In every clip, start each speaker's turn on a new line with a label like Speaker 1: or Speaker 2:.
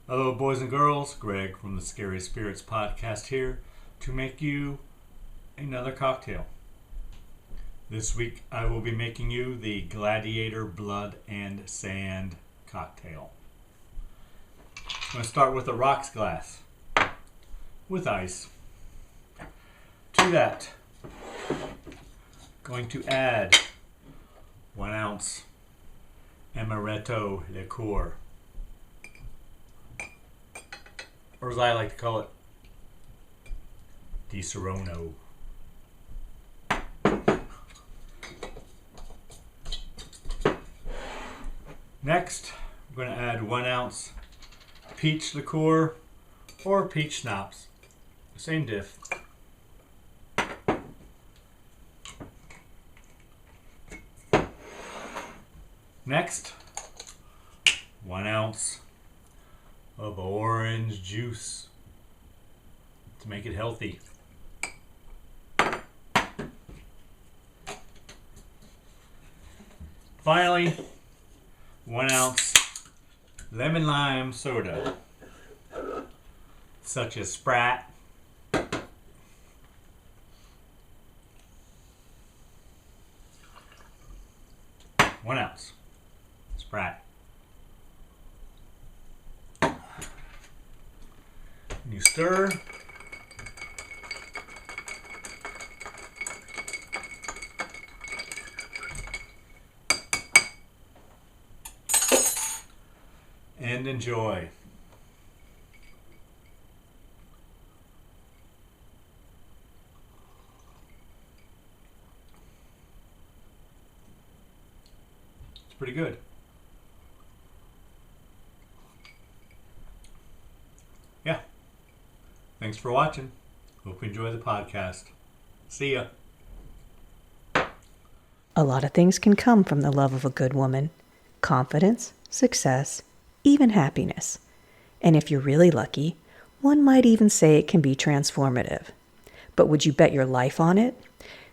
Speaker 1: Hello, boys and girls. Greg from the Scary Spirits podcast here to make you another cocktail. This week I will be making you the Gladiator Blood Sand cocktail. I'm going to start with a rocks glass with ice. To that, going to add 1 ounce amaretto liqueur, or as I like to call it, Di Serono. Next, I'm going to add 1 ounce peach liqueur or peach schnapps. Same diff. Next, 1 ounce of orange juice to make it healthy. Finally, 1 ounce lemon lime soda, such as Sprite, 1 ounce Sprite. And you stir. And enjoy. It's pretty good. Yeah. Thanks for watching. Hope you enjoy the podcast. See ya.
Speaker 2: A lot of things can come from the love of a good woman. Confidence, success, even happiness. And if you're really lucky, one might even say it can be transformative. But would you bet your life on it?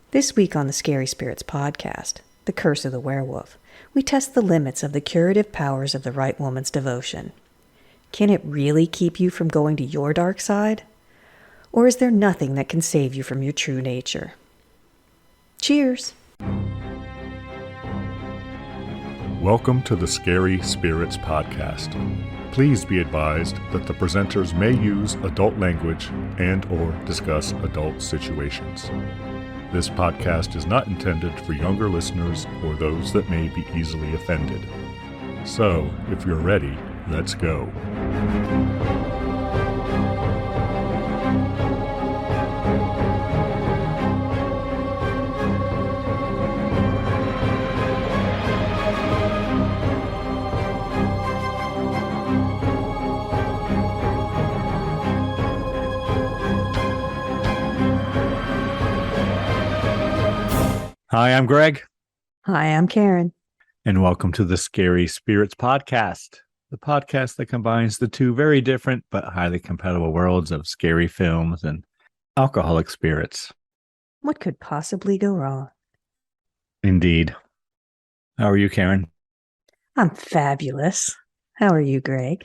Speaker 2: This week on the Scary Spirits podcast, The Curse of the Werewolf, we test the limits of the curative powers of the right woman's devotion. Can it really keep you from going to your dark side? Or is there nothing that can save you from your true nature? Cheers!
Speaker 3: Welcome to the Scary Spirits podcast. Please be advised that the presenters may use adult language and or discuss adult situations. This podcast is not intended for younger listeners or those that may be easily offended. So, if you're ready, let's go.
Speaker 1: Hi, I'm Greg.
Speaker 2: Hi, I'm Karen.
Speaker 1: And welcome to the Scary Spirits podcast, the podcast that combines the two very different but highly compatible worlds of scary films and alcoholic spirits.
Speaker 2: What could possibly go wrong?
Speaker 1: Indeed. How are you, Karen?
Speaker 2: I'm fabulous. How are you, Greg?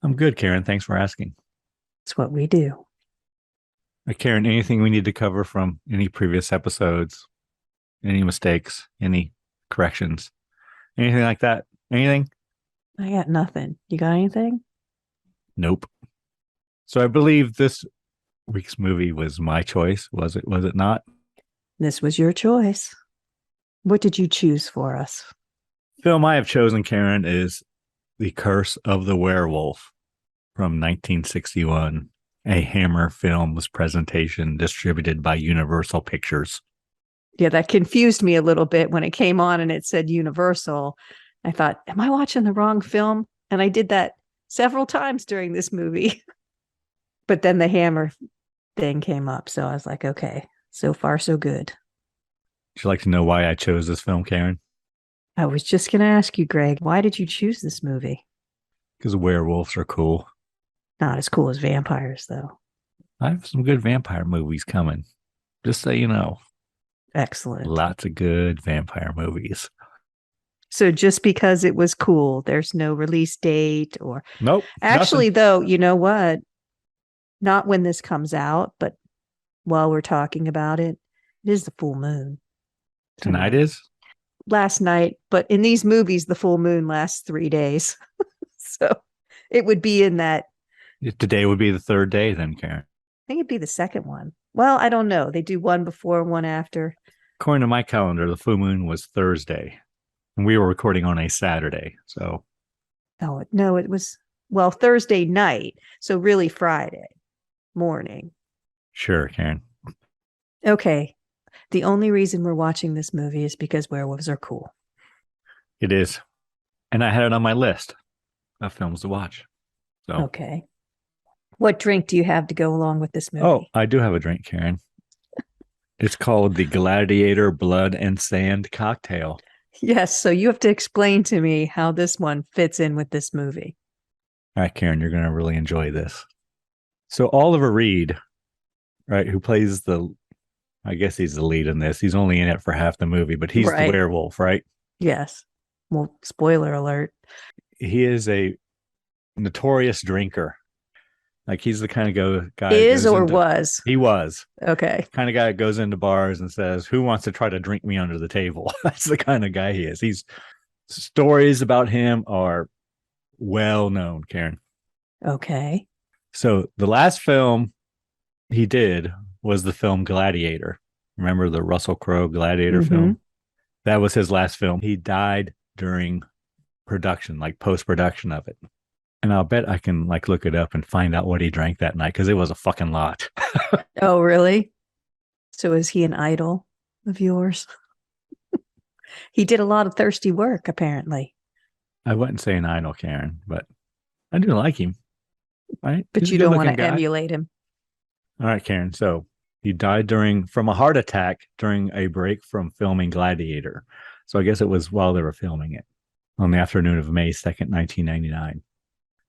Speaker 1: I'm good, Karen. Thanks for asking.
Speaker 2: It's what we do.
Speaker 1: Karen, anything we need to cover from any previous episodes? Any mistakes? Any corrections? Anything like that? Anything?
Speaker 2: I got nothing. You got anything?
Speaker 1: Nope. So I believe this week's movie was my choice. Was it not?
Speaker 2: This was your choice. What did you choose for us?
Speaker 1: Film I have chosen, Karen, is The Curse of the Werewolf from 1961, a Hammer Films presentation distributed by Universal Pictures.
Speaker 2: Yeah, that confused me a little bit when it came on and it said Universal. I thought, am I watching the wrong film? And I did that several times during this movie. But then the Hammer thing came up. So I was like, okay, so far so good.
Speaker 1: Would you like to know why I chose this film, Karen?
Speaker 2: I was just going to ask you, Greg, why did you choose this movie?
Speaker 1: Because werewolves are cool.
Speaker 2: Not as cool as vampires, though.
Speaker 1: I have some good vampire movies coming. Just so you know.
Speaker 2: Excellent.
Speaker 1: Lots of good vampire movies.
Speaker 2: So just because it was cool, there's no release date or
Speaker 3: Nope.
Speaker 2: actually,
Speaker 3: nothing.
Speaker 2: though, you know what? Not when this comes out, but while we're talking about it, it is the full moon.
Speaker 3: Tonight is?
Speaker 2: Last night, but in these movies, the full moon lasts 3 days. So it would be in that.
Speaker 3: Today would be the third day then, Karen.
Speaker 2: I think it'd be the second one. Well, I don't know. They do one before, one after.
Speaker 3: According to my calendar, the full moon was Thursday. And we were recording on a Saturday. So.
Speaker 2: Oh, no, it was, well, Thursday night. So really Friday morning.
Speaker 3: Sure, Karen.
Speaker 2: Okay. The only reason we're watching this movie is because werewolves are cool.
Speaker 3: It is. And I had it on my list of films to watch. So.
Speaker 2: Okay. What drink do you have to go along with this movie?
Speaker 3: Oh, I do have a drink, Karen. It's called the Gladiator Blood and Sand cocktail.
Speaker 2: Yes. So you have to explain to me how this one fits in with this movie.
Speaker 3: All right, Karen, you're going to really enjoy this. So Oliver Reed, right, who plays I guess he's the lead in this. He's only in it for half the movie, but he's the werewolf, right?
Speaker 2: Yes. Well, spoiler alert.
Speaker 3: He is a notorious drinker. Like he's the kind of guy.
Speaker 2: Was?
Speaker 3: He was.
Speaker 2: Okay.
Speaker 3: Kind of guy that goes into bars and says, "Who wants to try to drink me under the table?" That's the kind of guy he is. Stories about him are well known, Karen.
Speaker 2: Okay.
Speaker 3: So the last film he did was the film Gladiator. Remember the Russell Crowe Gladiator film? That was his last film. He died during production, like post-production of it. And I'll bet I can look it up and find out what he drank that night because it was a fucking lot.
Speaker 2: Oh, really? So is he an idol of yours? He did a lot of thirsty work, apparently.
Speaker 3: I wouldn't say an idol, Karen, but I do like him. Right?
Speaker 2: But you don't want to emulate him.
Speaker 3: All right, Karen. So he died from a heart attack during a break from filming Gladiator. So I guess it was while they were filming it on the afternoon of May 2nd, 1999.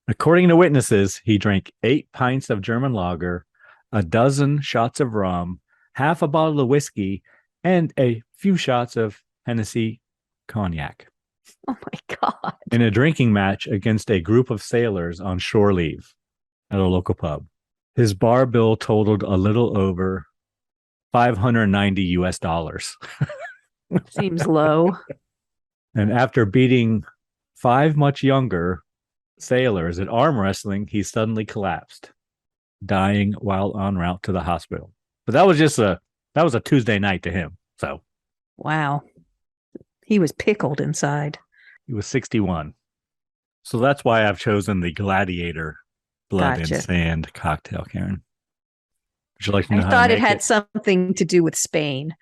Speaker 3: According to witnesses, he drank 8 pints of German lager, a dozen shots of rum, half a bottle of whiskey, and a few shots of Hennessy cognac.
Speaker 2: Oh my God.
Speaker 3: In a drinking match against a group of sailors on shore leave at a local pub. His bar bill totaled a little over $590.
Speaker 2: Seems low.
Speaker 3: And after beating 5 much younger sailors at arm wrestling, he suddenly collapsed, dying while en route to the hospital. But that was a Tuesday night to him. So,
Speaker 2: wow, he was pickled inside.
Speaker 3: He was 61. So that's why I've chosen the Gladiator Blood and Sand cocktail, Karen. Would you like to know how to make it? I thought it
Speaker 2: had something to do with Spain.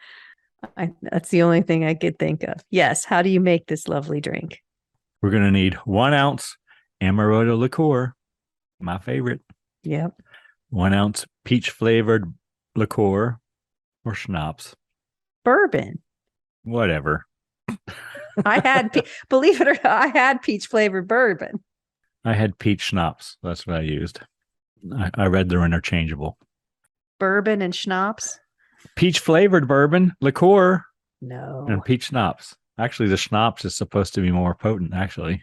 Speaker 2: That's the only thing I could think of. Yes. How do you make this lovely drink?
Speaker 3: We're going to need 1 ounce amaretto liqueur, my favorite.
Speaker 2: Yep.
Speaker 3: 1 ounce peach flavored liqueur or schnapps.
Speaker 2: Bourbon.
Speaker 3: Whatever.
Speaker 2: Believe it or not, I had peach flavored bourbon.
Speaker 3: I had peach schnapps. That's what I used. I read they're interchangeable.
Speaker 2: Bourbon and schnapps?
Speaker 3: Peach flavored bourbon, liqueur.
Speaker 2: No.
Speaker 3: And peach schnapps. Actually, the schnapps is supposed to be more potent, actually.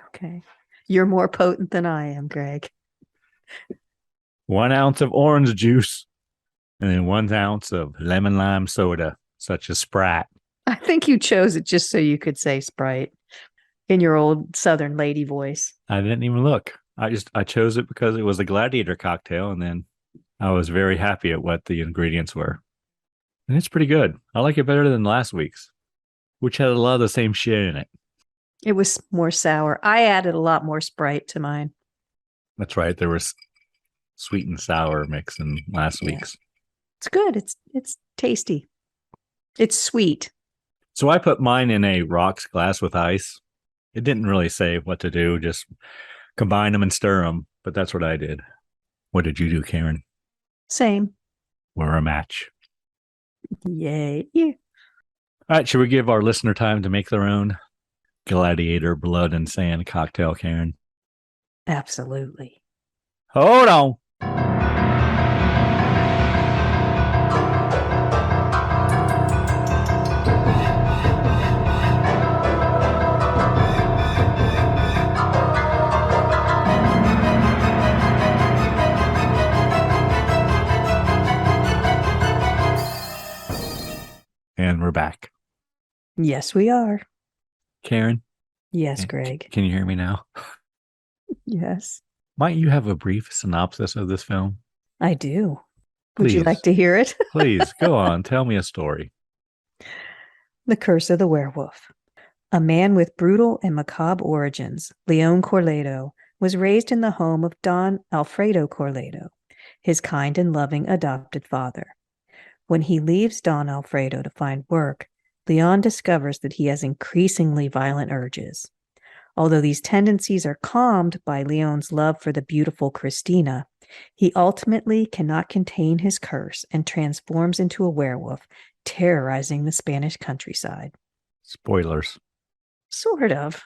Speaker 2: Okay. You're more potent than I am, Greg.
Speaker 3: 1 ounce of orange juice. And then 1 ounce of lemon lime soda, such as Sprite.
Speaker 2: I think you chose it just so you could say Sprite in your old Southern lady voice.
Speaker 3: I didn't even look. I chose it because it was a Gladiator cocktail, and then I was very happy at what the ingredients were. And it's pretty good. I like it better than last week's, which had a lot of the same shit in it.
Speaker 2: It was more sour. I added a lot more Sprite to mine.
Speaker 3: That's right. There was sweet and sour mix in last week's.
Speaker 2: It's good. It's tasty. It's sweet.
Speaker 3: So I put mine in a rocks glass with ice. It didn't really say what to do, just combine them and stir them, but that's what I did. What did you do, Karen?
Speaker 2: Same.
Speaker 3: We're a match.
Speaker 2: Yay. Yeah.
Speaker 3: All right, should we give our listener time to make their own Gladiator Blood and Sand cocktail, Karen?
Speaker 2: Absolutely.
Speaker 3: Hold on.
Speaker 2: Yes, we are.
Speaker 4: Karen,
Speaker 2: Yes, Greg.
Speaker 4: can you hear me now?
Speaker 2: Yes,
Speaker 4: Might you have a brief synopsis of this film?
Speaker 2: I do. Would
Speaker 4: Please.
Speaker 2: you like to hear it?
Speaker 4: Please, go on. Tell me a story.
Speaker 2: The Curse of the Werewolf. A man with brutal and macabre origins, Leon Corledo, was raised in the home of Don Alfredo Corledo, his kind and loving adopted father. When he leaves Don Alfredo to find work, Leon discovers that he has increasingly violent urges. Although these tendencies are calmed by Leon's love for the beautiful Christina, he ultimately cannot contain his curse and transforms into a werewolf, terrorizing the Spanish countryside.
Speaker 4: Spoilers.
Speaker 2: Sort of.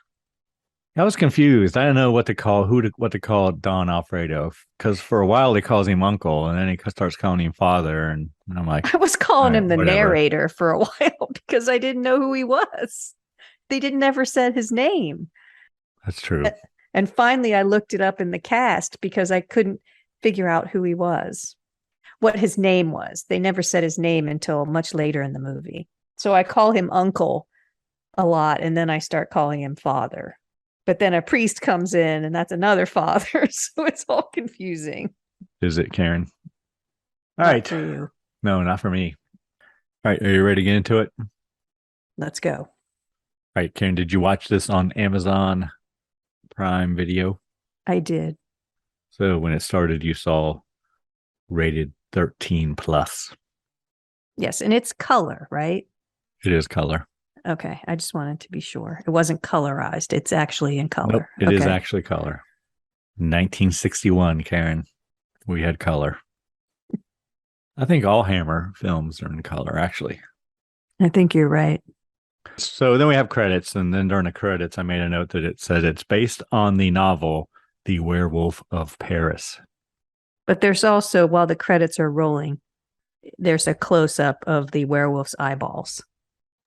Speaker 4: I was confused. I didn't know what to call Don Alfredo, because for a while he calls him uncle, and then he starts calling him father, and I'm like,
Speaker 2: I was calling him the
Speaker 4: whatever.
Speaker 2: narrator for a while because I didn't know who he was. They didn't ever said his name.
Speaker 4: That's true.
Speaker 2: And finally, I looked it up in the cast because I couldn't figure out who he was, what his name was. They never said his name until much later in the movie. So I call him uncle a lot, and then I start calling him father. But then a priest comes in, and that's another father. So it's all confusing.
Speaker 4: Is it, Karen? All
Speaker 2: Not
Speaker 4: right.
Speaker 2: for you.
Speaker 4: No, not for me. All right. Are you ready to get into it?
Speaker 2: Let's go.
Speaker 4: All right, Karen, did you watch this on Amazon Prime Video?
Speaker 2: I did.
Speaker 4: So when it started, you saw rated 13 plus.
Speaker 2: Yes, and it's color, right?
Speaker 4: It is color.
Speaker 2: Okay, I just wanted to be sure. It wasn't colorized. It's actually in color.
Speaker 4: Nope, it is actually color. 1961, Karen. We had color. I think all Hammer films are in color, actually.
Speaker 2: I think you're right.
Speaker 4: So then we have credits, and then during the credits, I made a note that it said it's based on the novel The Werewolf of Paris.
Speaker 2: But there's also, while the credits are rolling, there's a close-up of the werewolf's eyeballs.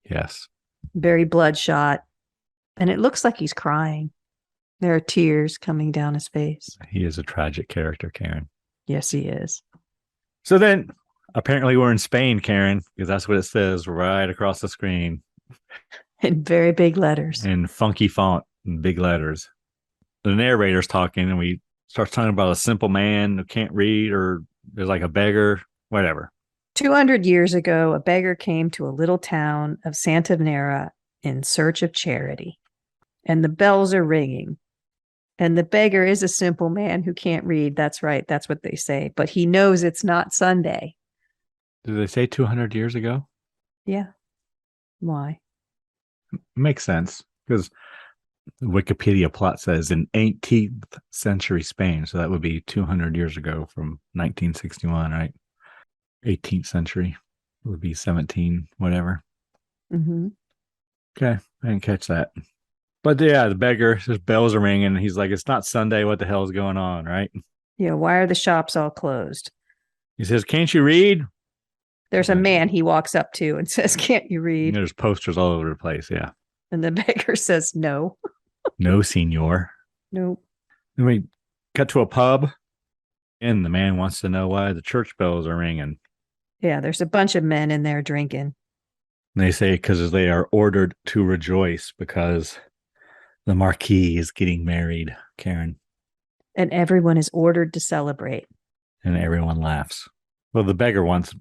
Speaker 4: Yes.
Speaker 2: Very bloodshot. And it looks like he's crying. There are tears coming down his face.
Speaker 4: He is a tragic character, Karen.
Speaker 2: Yes, he is.
Speaker 4: So then, apparently we're in Spain, Karen, because that's what it says right across the screen.
Speaker 2: In very big letters.
Speaker 4: In funky font, in big letters. The narrator's talking, and we start talking about a simple man who can't read, or is like a beggar, whatever.
Speaker 2: 200 years ago, a beggar came to a little town of Santavenera in search of charity. And the bells are ringing. And the beggar is a simple man who can't read. That's right. That's what they say. But he knows it's not Sunday.
Speaker 4: Did they say 200 years ago?
Speaker 2: Yeah. Why?
Speaker 4: Makes sense, because the Wikipedia plot says in 18th century Spain. So that would be 200 years ago from 1961, right? 18th century would be 17, whatever.
Speaker 2: Mm-hmm.
Speaker 4: Okay, I didn't catch that. But yeah, the beggar, his bells are ringing. And he's like, it's not Sunday. What the hell is going on, right?
Speaker 2: Yeah, why are the shops all closed?
Speaker 4: He says, can't you read?
Speaker 2: There's a man he walks up to and says, can't you read?
Speaker 4: There's posters all over the place, yeah.
Speaker 2: And the beggar says, no.
Speaker 4: No, senor.
Speaker 2: Nope.
Speaker 4: Then we cut to a pub, and the man wants to know why the church bells are ringing.
Speaker 2: Yeah, there's a bunch of men in there drinking.
Speaker 4: And they say because they are ordered to rejoice because the Marquis is getting married, Karen.
Speaker 2: And everyone is ordered to celebrate.
Speaker 4: And everyone laughs. Well, the beggar wants,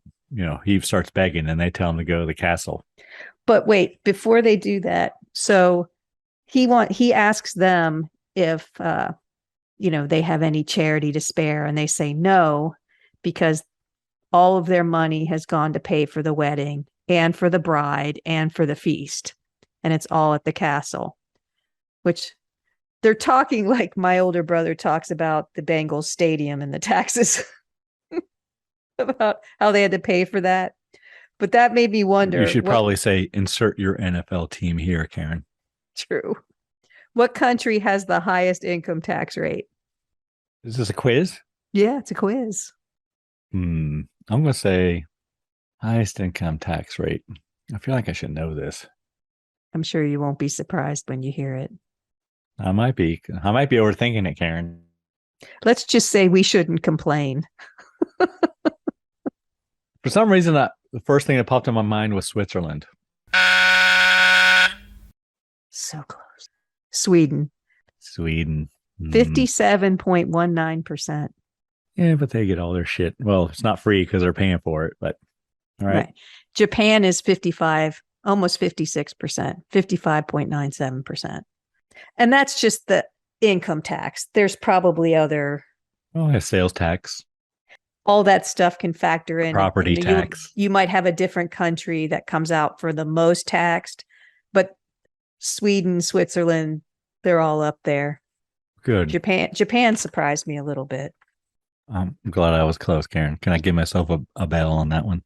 Speaker 4: he starts begging, and they tell him to go to the castle.
Speaker 2: But wait, before they do that, so he asks them if they have any charity to spare, and they say no, because all of their money has gone to pay for the wedding and for the bride and for the feast, and it's all at the castle. Which they're talking like my older brother talks about the Bengals stadium and the taxes about how they had to pay for that. But that made me wonder.
Speaker 4: You should probably say, insert your NFL team here, Karen.
Speaker 2: True. What country has the highest income tax rate?
Speaker 4: Is this a quiz?
Speaker 2: Yeah, it's a quiz.
Speaker 4: I'm going to say highest income tax rate. I feel like I should know this.
Speaker 2: I'm sure you won't be surprised when you hear it.
Speaker 4: I might be overthinking it, Karen.
Speaker 2: Let's just say we shouldn't complain.
Speaker 4: For some reason, the first thing that popped in my mind was Switzerland.
Speaker 2: So close. Sweden.
Speaker 4: Sweden.
Speaker 2: 57.19%.
Speaker 4: Yeah, but they get all their shit. Well, it's not free because they're paying for it, but all right.
Speaker 2: Japan is 55, almost 56%, 55.97%. And that's just the income tax. There's probably other.
Speaker 4: Oh, yeah, sales tax.
Speaker 2: All that stuff can factor in.
Speaker 4: Property tax.
Speaker 2: You might have a different country that comes out for the most taxed, but Sweden, Switzerland, they're all up there.
Speaker 4: Good.
Speaker 2: Japan surprised me a little bit.
Speaker 4: I'm glad I was close, Karen. Can I give myself a bell on that one?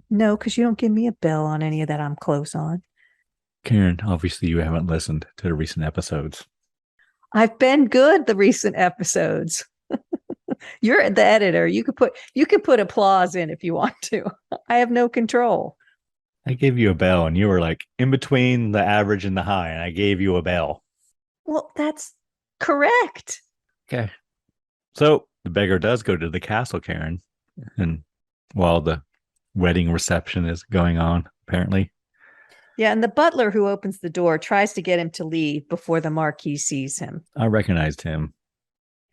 Speaker 2: No, because you don't give me a bell on any of that I'm close on.
Speaker 4: Karen, obviously you haven't listened to the recent episodes.
Speaker 2: I've been good the recent episodes. You're the editor. You could put applause in if you want to. I have no control.
Speaker 4: I gave you a bell and you were like in between the average and the high, and I gave you a bell.
Speaker 2: Well, that's correct.
Speaker 4: Okay. So the beggar does go to the castle, Karen, and while the wedding reception is going on, apparently.
Speaker 2: Yeah, and the butler who opens the door tries to get him to leave before the Marquis sees him.
Speaker 4: I recognized him.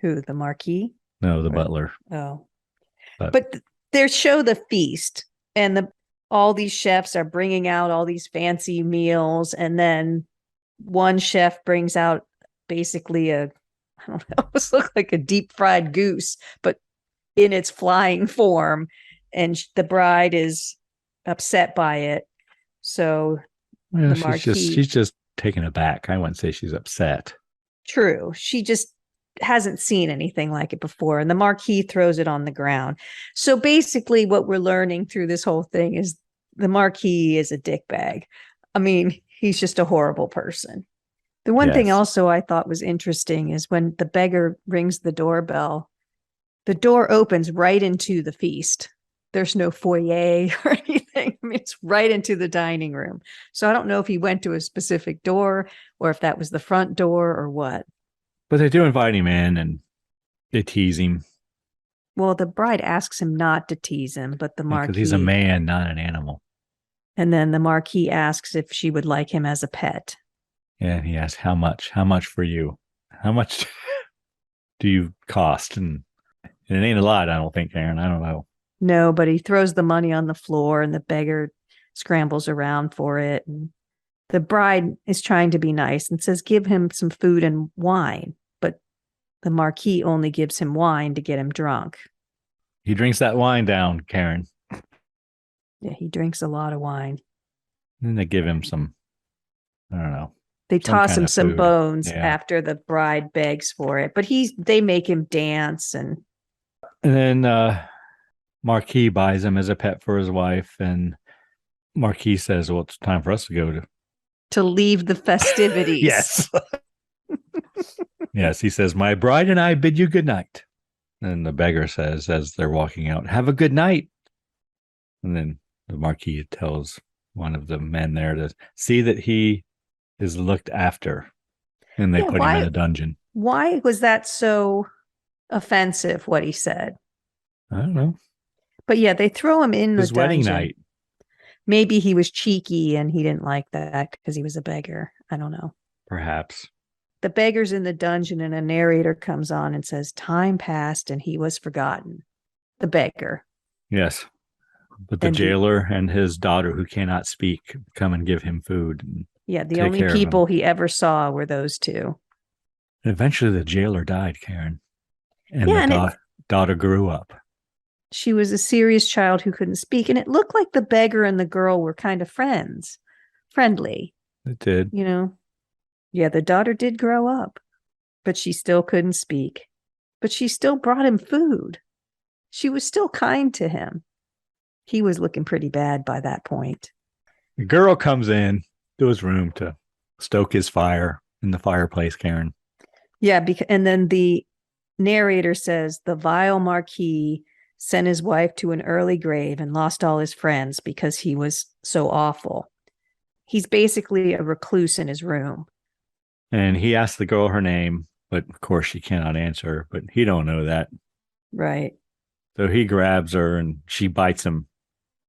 Speaker 2: Who, the Marquis?
Speaker 4: No, the butler.
Speaker 2: Oh. But they show the feast, and all these chefs are bringing out all these fancy meals, and then one chef brings out basically I don't know, it looks like a deep fried goose, but in its flying form, and the bride is upset by it. So
Speaker 4: well, she's just taken aback. I wouldn't say she's upset.
Speaker 2: True. She just hasn't seen anything like it before, and the Marquis throws it on the ground. So basically what we're learning through this whole thing is the Marquis is a dickbag. I mean, he's just a horrible person. The one thing also I thought was interesting is when the beggar rings the doorbell, the door opens right into the feast. There's no foyer or anything. I mean, it's right into the dining room. So I don't know if he went to a specific door or if that was the front door or what.
Speaker 4: But they do invite him in and they tease him.
Speaker 2: Well, the bride asks him not to tease him, but the Marquis...
Speaker 4: Because he's a man, not an animal.
Speaker 2: And then the Marquis asks if she would like him as a pet.
Speaker 4: Yeah, he asks, how much? How much for you? How much do you cost? And it ain't a lot, I don't think, Karen. I don't know.
Speaker 2: No, but he throws the money on the floor and the beggar scrambles around for it. And the bride is trying to be nice and says, give him some food and wine. But the Marquis only gives him wine to get him drunk.
Speaker 4: He drinks that wine down, Karen.
Speaker 2: Yeah, he drinks a lot of wine.
Speaker 4: And then they give him some, I don't know.
Speaker 2: They toss him some
Speaker 4: food.
Speaker 2: bones after the bride begs for it. But they make him dance. And
Speaker 4: then Marquis buys him as a pet for his wife. And Marquis says, well, it's time for us to go
Speaker 2: to leave the festivities.
Speaker 4: Yes. Yes, he says, my bride and I bid you good night. And the beggar says, as they're walking out, have a good night. And then the Marquis tells one of the men there to see that he is looked after. And they put him in a dungeon.
Speaker 2: Why was that so offensive, what he said?
Speaker 4: I don't know.
Speaker 2: But yeah, they throw him in
Speaker 4: his
Speaker 2: the dungeon.
Speaker 4: Wedding night.
Speaker 2: Maybe he was cheeky and he didn't like that because he was a beggar. I don't know.
Speaker 4: Perhaps.
Speaker 2: The beggar's in the dungeon and a narrator comes on and says, time passed and he was forgotten. The beggar.
Speaker 4: Yes. But the jailer and his daughter who cannot speak come and give him food.
Speaker 2: Yeah, the only people he ever saw were those two.
Speaker 4: And eventually the jailer died, Karen. And the daughter grew up.
Speaker 2: She was a serious child who couldn't speak. And it looked like the beggar and the girl were kind of friendly.
Speaker 4: It did.
Speaker 2: You know? Yeah, the daughter did grow up, but she still couldn't speak. But she still brought him food. She was still kind to him. He was looking pretty bad by that point.
Speaker 4: The girl comes in to his room to stoke his fire in the fireplace, Karen.
Speaker 2: Yeah, and then the narrator says the vile Marquis sent his wife to an early grave and lost all his friends because he was so awful. He's basically a recluse in his room.
Speaker 4: And he asked the girl her name, but of course she cannot answer, but he don't know that.
Speaker 2: Right.
Speaker 4: So he grabs her and she bites him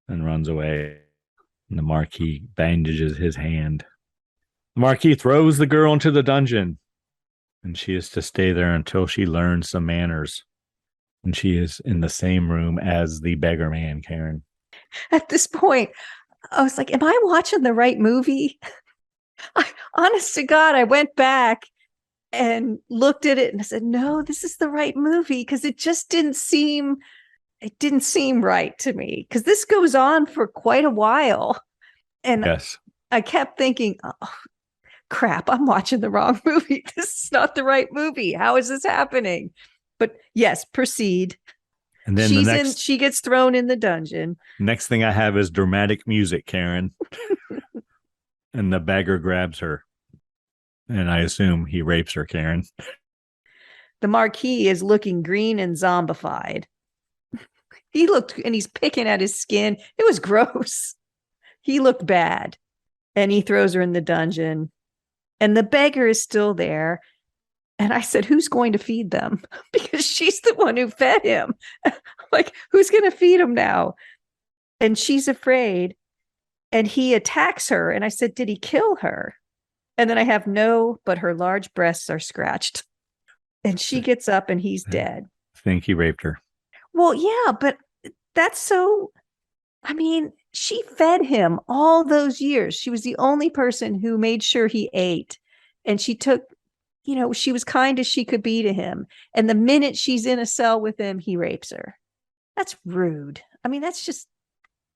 Speaker 4: and runs away. And the Marquis bandages his hand. The Marquis throws the girl into the dungeon, and she is to stay there until she learns some manners. And she is in the same room as the beggar man, Karen.
Speaker 2: At this point, I was like, am I watching the right movie? Honest to God, I went back and looked at it and I said, no, this is the right movie, because it just didn't seem right to me, because this goes on for quite a while. And
Speaker 4: yes,
Speaker 2: I kept thinking, oh, crap, I'm watching the wrong movie. This is not the right movie. How is this happening? But yes, proceed.
Speaker 4: And then
Speaker 2: she gets thrown in the dungeon.
Speaker 4: Next thing I have is dramatic music, Karen. And the beggar grabs her. And I assume he rapes her, Karen.
Speaker 2: The Marquis is looking green and zombified. And he's picking at his skin. It was gross. He looked bad. And he throws her in the dungeon. And the beggar is still there. And I said, who's going to feed them? Because she's the one who fed him. Like, who's going to feed him now? And she's afraid. And he attacks her. And I said, did he kill her? And then I have no, but her large breasts are scratched. And she gets up and he's dead.
Speaker 4: I think he raped her.
Speaker 2: Well, yeah, but that's so, I mean, she fed him all those years. She was the only person who made sure he ate. And she took, she was kind as she could be to him. And the minute she's in a cell with him, he rapes her. That's rude. I mean, that's just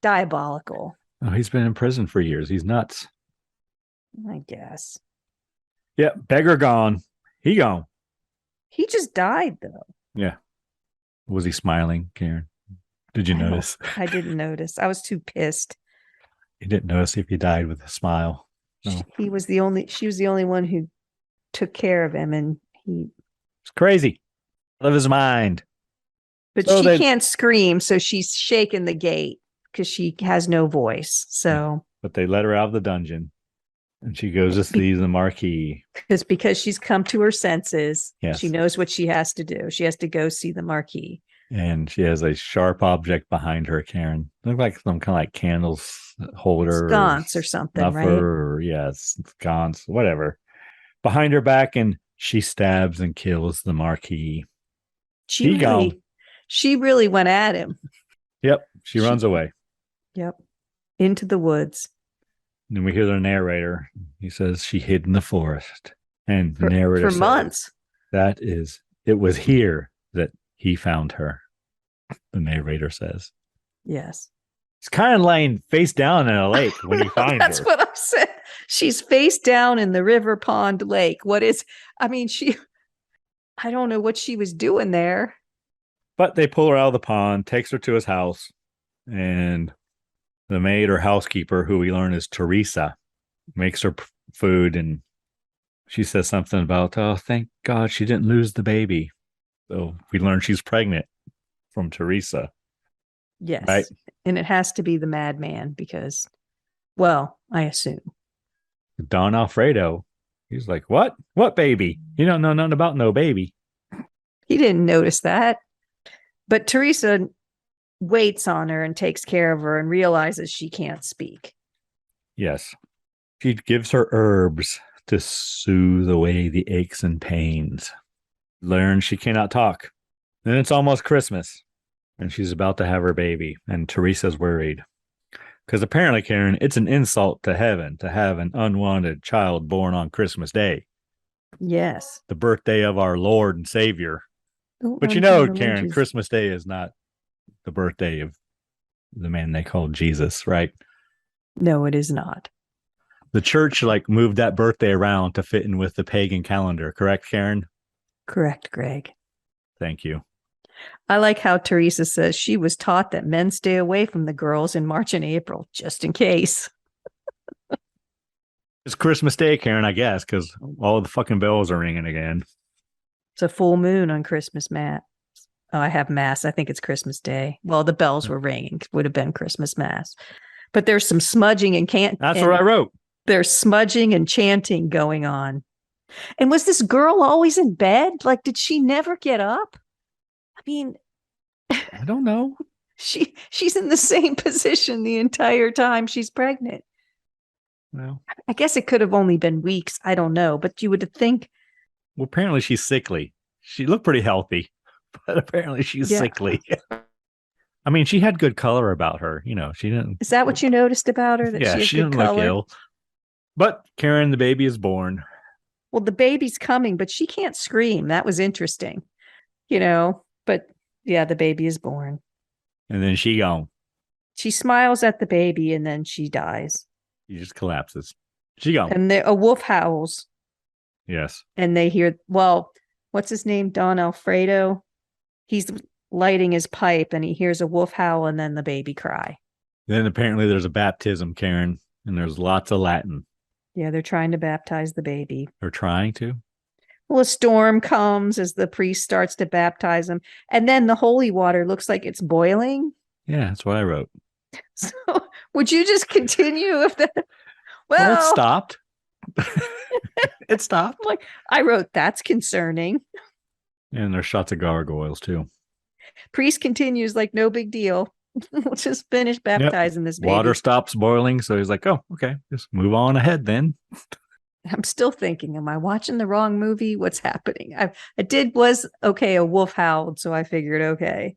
Speaker 2: diabolical.
Speaker 4: Oh, he's been in prison for years. He's nuts.
Speaker 2: I guess.
Speaker 4: Yeah, beggar gone. He gone.
Speaker 2: He just died, though.
Speaker 4: Yeah. Was he smiling, Karen? Did you notice?
Speaker 2: I didn't notice. I was too pissed.
Speaker 4: You didn't notice if he died with a smile. No.
Speaker 2: She was the only one who took care of him, and
Speaker 4: it's crazy. Out of his mind.
Speaker 2: But so she can't scream, so she's shaking the gate because she has no voice. So,
Speaker 4: but they let her out of the dungeon, and she goes to see the Marquis.
Speaker 2: Because she's come to her senses.
Speaker 4: Yes.
Speaker 2: She knows what she has to do. She has to go see the Marquis.
Speaker 4: And she has a sharp object behind her, Karen. Look like some kind of like candles holder,
Speaker 2: sconce or something, right?
Speaker 4: Or sconce, whatever, behind her back, and she stabs and kills the Marquis.
Speaker 2: She really went at him.
Speaker 4: Yep, she runs away.
Speaker 2: Yep, into the woods.
Speaker 4: And we hear the narrator. He says she hid in the forest, and the narrator
Speaker 2: for months.
Speaker 4: It was here that he found her. The narrator says,
Speaker 2: yes.
Speaker 4: He's kind of laying face down in a lake when he finds her.
Speaker 2: That's what I said. She's face down in the river pond lake. I don't know what she was doing there.
Speaker 4: But they pull her out of the pond, takes her to his house, and the maid or housekeeper, who we learn is Teresa, makes her food, and she says something about, oh, thank God she didn't lose the baby. So we learn she's pregnant from Teresa.
Speaker 2: Yes.
Speaker 4: Right?
Speaker 2: And it has to be the madman because, well, I assume.
Speaker 4: Don Alfredo, he's like, what? What baby? You don't know nothing about no baby.
Speaker 2: He didn't notice that. But Teresa waits on her and takes care of her and realizes she can't speak.
Speaker 4: Yes. She gives her herbs to soothe away the aches and pains. Learns she cannot talk. Then it's almost Christmas, and she's about to have her baby, and Teresa's worried. Because apparently, Karen, it's an insult to heaven to have an unwanted child born on Christmas Day.
Speaker 2: Yes.
Speaker 4: The birthday of our Lord and Savior. But Karen, Christmas Day is not the birthday of the man they called Jesus, right?
Speaker 2: No, it is not.
Speaker 4: The church moved that birthday around to fit in with the pagan calendar, correct, Karen?
Speaker 2: Correct, Greg.
Speaker 4: Thank you.
Speaker 2: I like how Teresa says she was taught that men stay away from the girls in March and April, just in case.
Speaker 4: It's Christmas Day, Karen, I guess, because all the fucking bells are ringing again.
Speaker 2: It's a full moon on Christmas, Matt. Oh, I have Mass. I think it's Christmas Day. Well, the bells were ringing. It would have been Christmas Mass. But there's some smudging and can't.
Speaker 4: That's what I wrote.
Speaker 2: There's smudging and chanting going on. And was this girl always in bed? Did she never get up? I mean,
Speaker 4: I don't know.
Speaker 2: She's in the same position the entire time she's pregnant.
Speaker 4: Well,
Speaker 2: I guess it could have only been weeks. I don't know. But you would think,
Speaker 4: apparently she's sickly. She looked pretty healthy, but apparently she's
Speaker 2: yeah.
Speaker 4: sickly. I mean, she had good color about her. She didn't.
Speaker 2: Is that what you noticed about her? That
Speaker 4: Yeah,
Speaker 2: she had
Speaker 4: she
Speaker 2: good
Speaker 4: didn't look
Speaker 2: color?
Speaker 4: ill. But Karen, the baby, is born.
Speaker 2: Well, the baby's coming, but she can't scream. That was interesting, But yeah, the baby is born.
Speaker 4: And then she gone.
Speaker 2: She smiles at the baby and then she dies.
Speaker 4: She just collapses. She gone.
Speaker 2: And a wolf howls.
Speaker 4: Yes.
Speaker 2: And they hear, well, what's his name? Don Alfredo. He's lighting his pipe and he hears a wolf howl and then the baby cry.
Speaker 4: Then apparently there's a baptism, Karen, and there's lots of Latin.
Speaker 2: Yeah, they're trying to baptize the baby.
Speaker 4: They're trying to?
Speaker 2: Well, a storm comes as the priest starts to baptize him. And then the holy water looks like it's boiling.
Speaker 4: Yeah, that's what I wrote.
Speaker 2: So would you just continue if that?
Speaker 4: Well, it stopped. It stopped.
Speaker 2: Like I wrote, that's concerning.
Speaker 4: And there's shots of gargoyles too.
Speaker 2: Priest continues like no big deal. We'll just finish baptizing this baby.
Speaker 4: Water stops boiling, so he's like, "Oh, okay, just move on ahead then."
Speaker 2: I'm still thinking, am I watching the wrong movie? What's happening? A wolf howled, so I figured okay.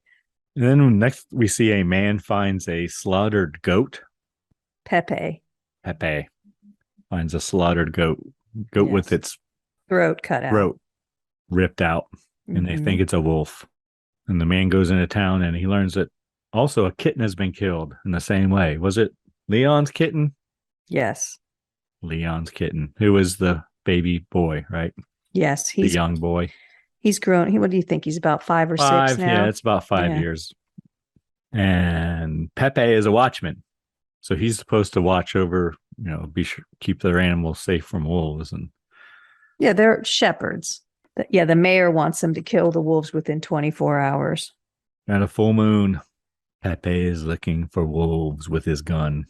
Speaker 4: And then next we see a man finds a slaughtered goat.
Speaker 2: Pepe
Speaker 4: finds a slaughtered goat with its
Speaker 2: throat cut out,
Speaker 4: ripped out, and they think it's a wolf. And the man goes into town and he learns that also a kitten has been killed in the same way. Was it Leon's kitten?
Speaker 2: Yes.
Speaker 4: Leon's kitten, who is the baby boy, right?
Speaker 2: Yes,
Speaker 4: the young boy.
Speaker 2: He's grown. What do you think? He's about 5 or 6 now?
Speaker 4: Yeah, it's about 5 years. And Pepe is a watchman. So he's supposed to watch over, keep their animals safe from wolves. And
Speaker 2: yeah, they're shepherds. The mayor wants them to kill the wolves within 24 hours.
Speaker 4: At a full moon, Pepe is looking for wolves with his gun.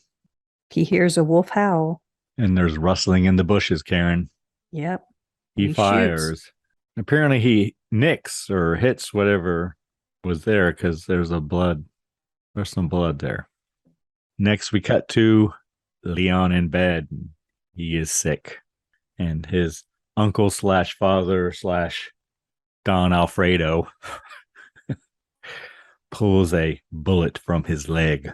Speaker 2: He hears a wolf howl.
Speaker 4: And there's rustling in the bushes, Karen.
Speaker 2: Yep.
Speaker 4: He fires. Shoots. Apparently he nicks or hits whatever was there because there's some blood there. Next, we cut to Leon in bed. He is sick. And his uncle / father / Don Alfredo pulls a bullet from his leg.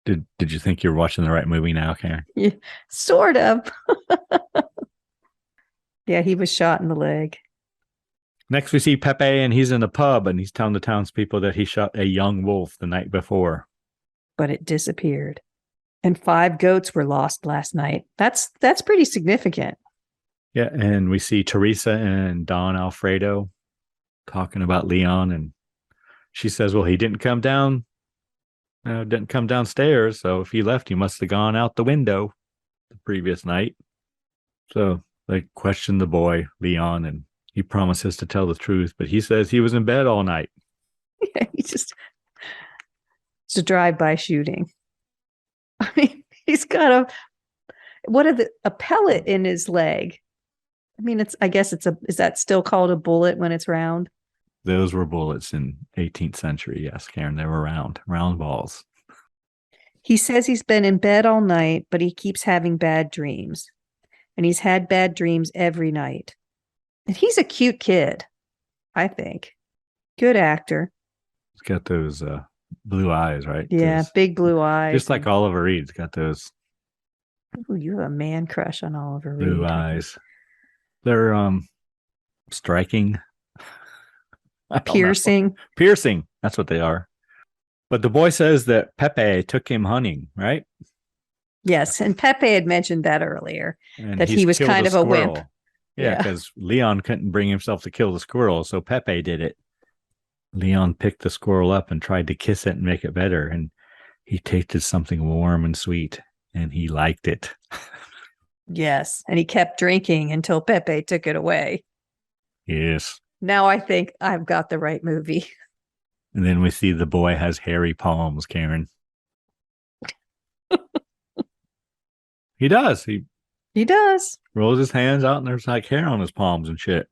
Speaker 4: Did you think you're watching the right movie now, Karen?
Speaker 2: Yeah, sort of. Yeah, he was shot in the leg.
Speaker 4: Next, we see Pepe, and he's in a pub, and he's telling the townspeople that he shot a young wolf the night before.
Speaker 2: But it disappeared. And 5 goats were lost last night. That's pretty significant.
Speaker 4: Yeah, and we see Teresa and Don Alfredo talking about Leon, and she says, well, he didn't come downstairs, so if he left, he must have gone out the window the previous night. So they question the boy, Leon, and he promises to tell the truth, but he says he was in bed all night.
Speaker 2: Yeah, it's a drive-by shooting. I mean, he's got a pellet in his leg. I mean, is that still called a bullet when it's round?
Speaker 4: Those were bullets in 18th century. Yes, Karen, they were round balls.
Speaker 2: He says he's been in bed all night, but he keeps having bad dreams. And he's had bad dreams every night. And he's a cute kid, I think. Good actor.
Speaker 4: He's got those blue eyes, right?
Speaker 2: Yeah, big blue eyes.
Speaker 4: Just like Oliver Reed's got those.
Speaker 2: Oh, you have a man crush on Oliver Reed.
Speaker 4: Blue eyes. They're striking.
Speaker 2: Piercing.
Speaker 4: Piercing. That's what they are. But the boy says that Pepe took him hunting, right?
Speaker 2: Yes, and Pepe had mentioned that earlier,
Speaker 4: and
Speaker 2: that he was kind of a wimp.
Speaker 4: Yeah, because Leon couldn't bring himself to kill the squirrel, so Pepe did it. Leon picked the squirrel up and tried to kiss it and make it better, and he tasted something warm and sweet, and he liked it.
Speaker 2: Yes, and he kept drinking until Pepe took it away.
Speaker 4: Yes.
Speaker 2: Now I think I've got the right movie.
Speaker 4: And then we see the boy has hairy palms, Karen. He does.
Speaker 2: He does.
Speaker 4: Rolls his hands out and there's like hair on his palms and shit.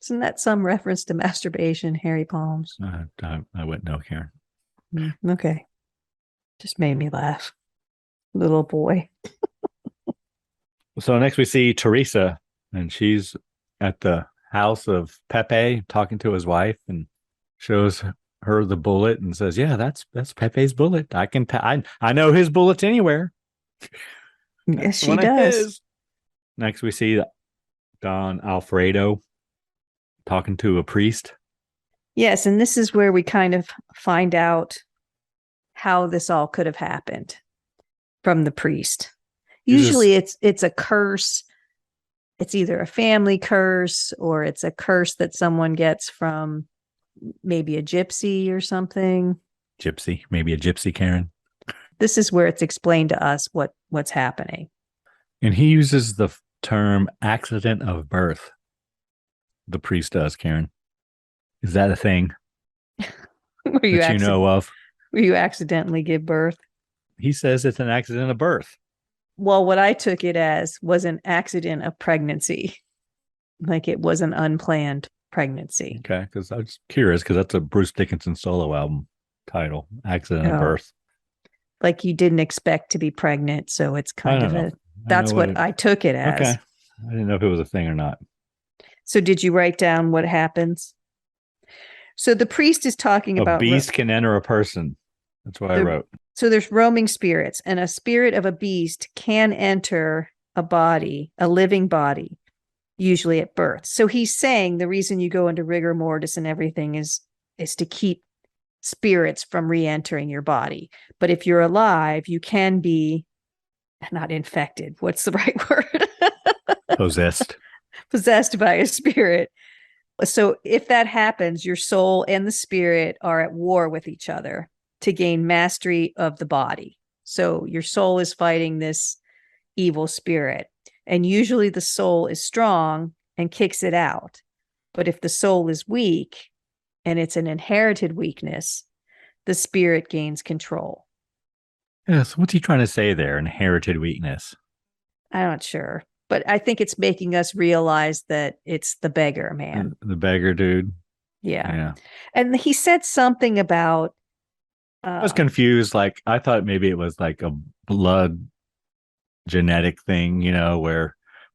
Speaker 2: Isn't that some reference to masturbation, hairy palms?
Speaker 4: I wouldn't know, Karen.
Speaker 2: Okay. Just made me laugh. Little boy.
Speaker 4: So next we see Teresa, and she's at the house of Pepe talking to his wife, and shows her the bullet and says, "Yeah, that's Pepe's bullet. I know his bullets anywhere.
Speaker 2: Yes,
Speaker 4: That's
Speaker 2: she
Speaker 4: one of
Speaker 2: does.
Speaker 4: his." Next we see Don Alfredo talking to a priest.
Speaker 2: Yes, and this is where we kind of find out how this all could have happened from the priest. Usually it's a curse. It's either a family curse or it's a curse that someone gets from maybe a gypsy or something.
Speaker 4: Gypsy, maybe a gypsy Karen.
Speaker 2: This is where it's explained to us what's happening.
Speaker 4: And he uses the term accident of birth. The priest does, Karen. Is that a thing
Speaker 2: Where you
Speaker 4: that you know of?
Speaker 2: Where you accidentally give birth?
Speaker 4: He says it's an accident of birth.
Speaker 2: Well, what I took it as was an accident of pregnancy. Like it was an unplanned pregnancy.
Speaker 4: Okay, because I was curious because that's a Bruce Dickinson solo album title, Accident of Birth.
Speaker 2: Like you didn't expect to be pregnant, so it's kind of that's what I took it as.
Speaker 4: Okay. I didn't know if it was a thing or not.
Speaker 2: So did you write down what happens? So the priest is talking about
Speaker 4: a beast can enter a person. That's what I wrote.
Speaker 2: So there's roaming spirits, and a spirit of a beast can enter a body, a living body, usually at birth. So he's saying the reason you go into rigor mortis and everything is to keep spirits from re-entering your body. But if you're alive, you can be not infected. What's the right word?
Speaker 4: Possessed.
Speaker 2: Possessed by a spirit. So if that happens, your soul and the spirit are at war with each other to gain mastery of the body. So your soul is fighting this evil spirit. And usually the soul is strong and kicks it out. But if the soul is weak and it's an inherited weakness, the spirit gains control.
Speaker 4: Yes. What's he trying to say there? Inherited weakness.
Speaker 2: I'm not sure. But I think it's making us realize that it's the beggar man.
Speaker 4: The beggar dude.
Speaker 2: Yeah. And he said something about
Speaker 4: I was confused. Like I thought maybe it was like a blood genetic thing,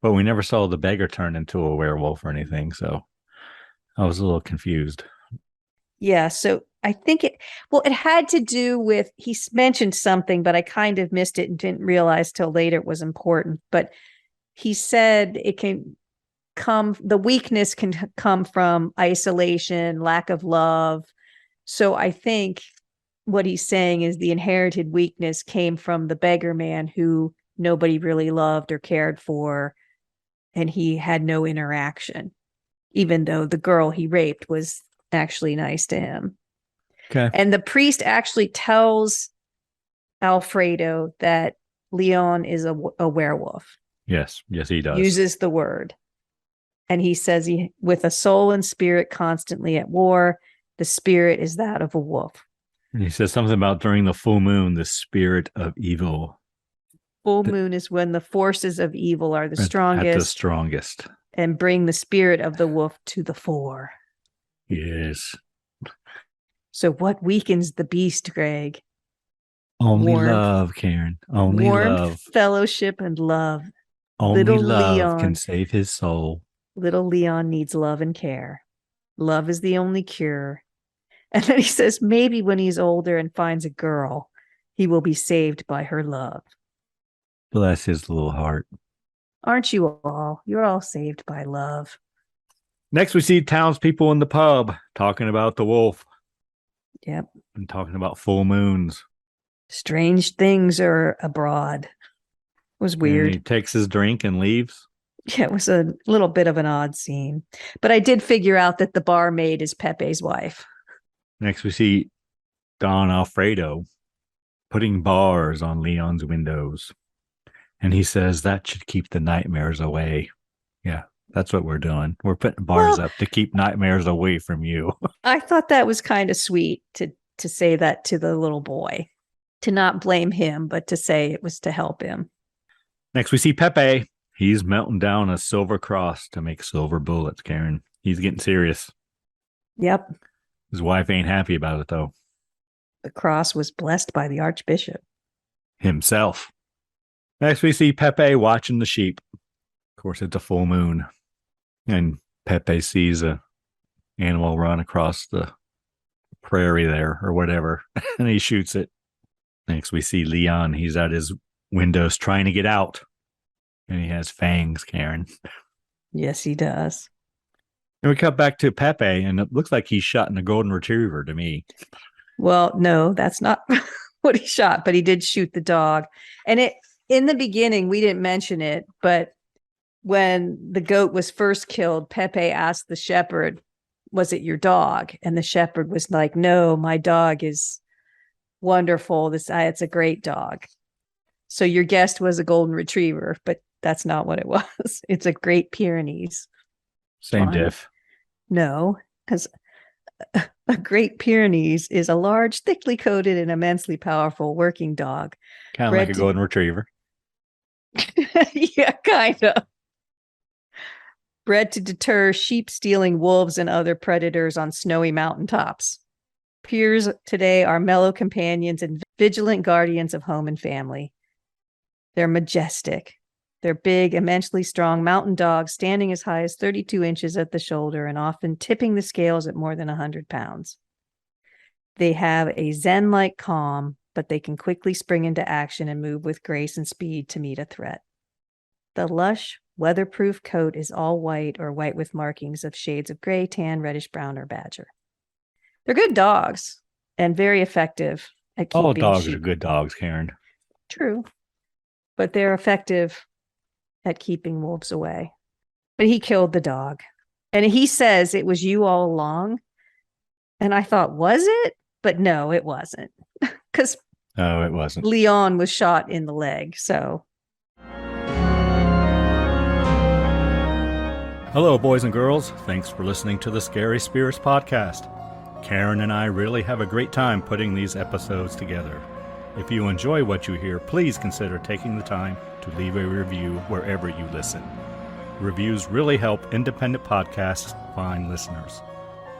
Speaker 4: but we never saw the beggar turn into a werewolf or anything. So I was a little confused.
Speaker 2: Yeah. So I think it had to do with, he mentioned something, but I kind of missed it and didn't realize till later it was important. But he said the weakness can come from isolation, lack of love. So I think what he's saying is the inherited weakness came from the beggar man who nobody really loved or cared for, and he had no interaction, even though the girl he raped was actually nice to him.
Speaker 4: Okay.
Speaker 2: And the priest actually tells Alfredo that Leon is a werewolf.
Speaker 4: Yes, he does.
Speaker 2: Uses the word. And he says with a soul and spirit constantly at war, the spirit is that of a wolf.
Speaker 4: And he says something about during the full moon, the spirit of evil.
Speaker 2: Full moon is when the forces of evil are the strongest.
Speaker 4: At the strongest.
Speaker 2: And bring the spirit of the wolf to the fore.
Speaker 4: Yes.
Speaker 2: So what weakens the beast, Greg?
Speaker 4: Only love, Karen. Only love.
Speaker 2: Fellowship and love.
Speaker 4: Only little love Leon can save his soul.
Speaker 2: Little Leon needs love and care. Love is the only cure. And then he says, maybe when he's older and finds a girl, he will be saved by her love.
Speaker 4: Bless his little heart.
Speaker 2: Aren't you all? You're all saved by love.
Speaker 4: Next, we see townspeople in the pub talking about the wolf.
Speaker 2: Yep.
Speaker 4: And talking about full moons.
Speaker 2: Strange things are abroad. It was weird.
Speaker 4: And he takes his drink and leaves.
Speaker 2: Yeah, it was a little bit of an odd scene. But I did figure out that the barmaid is Pepe's wife.
Speaker 4: Next, we see Don Alfredo putting bars on Leon's windows. And he says that should keep the nightmares away. Yeah, that's what we're doing. We're putting bars up to keep nightmares away from you.
Speaker 2: I thought that was kind of sweet to say that to the little boy. To not blame him, but to say it was to help him.
Speaker 4: Next, we see Pepe. He's melting down a silver cross to make silver bullets, Karen. He's getting serious.
Speaker 2: Yep.
Speaker 4: His wife ain't happy about it, though.
Speaker 2: The cross was blessed by the Archbishop.
Speaker 4: Himself. Next, we see Pepe watching the sheep. Of course, it's a full moon. And Pepe sees a animal run across the prairie there or whatever, and he shoots it. Next, we see Leon. He's at his windows trying to get out. And he has fangs, Karen.
Speaker 2: Yes, he does.
Speaker 4: And we cut back to Pepe, and it looks like he's shot in a golden retriever to me.
Speaker 2: Well, no, that's not what he shot, but he did shoot the dog. And in the beginning, we didn't mention it, but when the goat was first killed, Pepe asked the shepherd, "Was it your dog?" And the shepherd was like, "No, my dog is wonderful. It's a great dog." So your guest was a golden retriever, but that's not what it was. It's a Great Pyrenees.
Speaker 4: Same diff.
Speaker 2: No, because a Great Pyrenees is a large, thickly coated, and immensely powerful working dog.
Speaker 4: Kind of like a golden retriever.
Speaker 2: Yeah, kind of. Bred to deter sheep-stealing wolves and other predators on snowy mountaintops. Pyrs today are mellow companions and vigilant guardians of home and family. They're majestic. They're big, immensely strong mountain dogs standing as high as 32 inches at the shoulder and often tipping the scales at more than 100 pounds. They have a zen-like calm, but they can quickly spring into action and move with grace and speed to meet a threat. The lush, weatherproof coat is all white or white with markings of shades of gray, tan, reddish brown, or badger. They're good dogs and very effective at keeping
Speaker 4: all dogs
Speaker 2: sheep.
Speaker 4: are good dogs, Karen.
Speaker 2: True. But they're effective at keeping wolves away. But he killed the dog. And he says it was you all along. And I thought, was it? But no, it wasn't. Because
Speaker 4: it wasn't.
Speaker 2: Leon was shot in the leg. So.
Speaker 4: Hello, boys and girls. Thanks for listening to the Scary Spirits podcast. Karen and I really have a great time putting these episodes together. If you enjoy what you hear, please consider taking the time to leave a review wherever you listen. Reviews really help independent podcasts find listeners.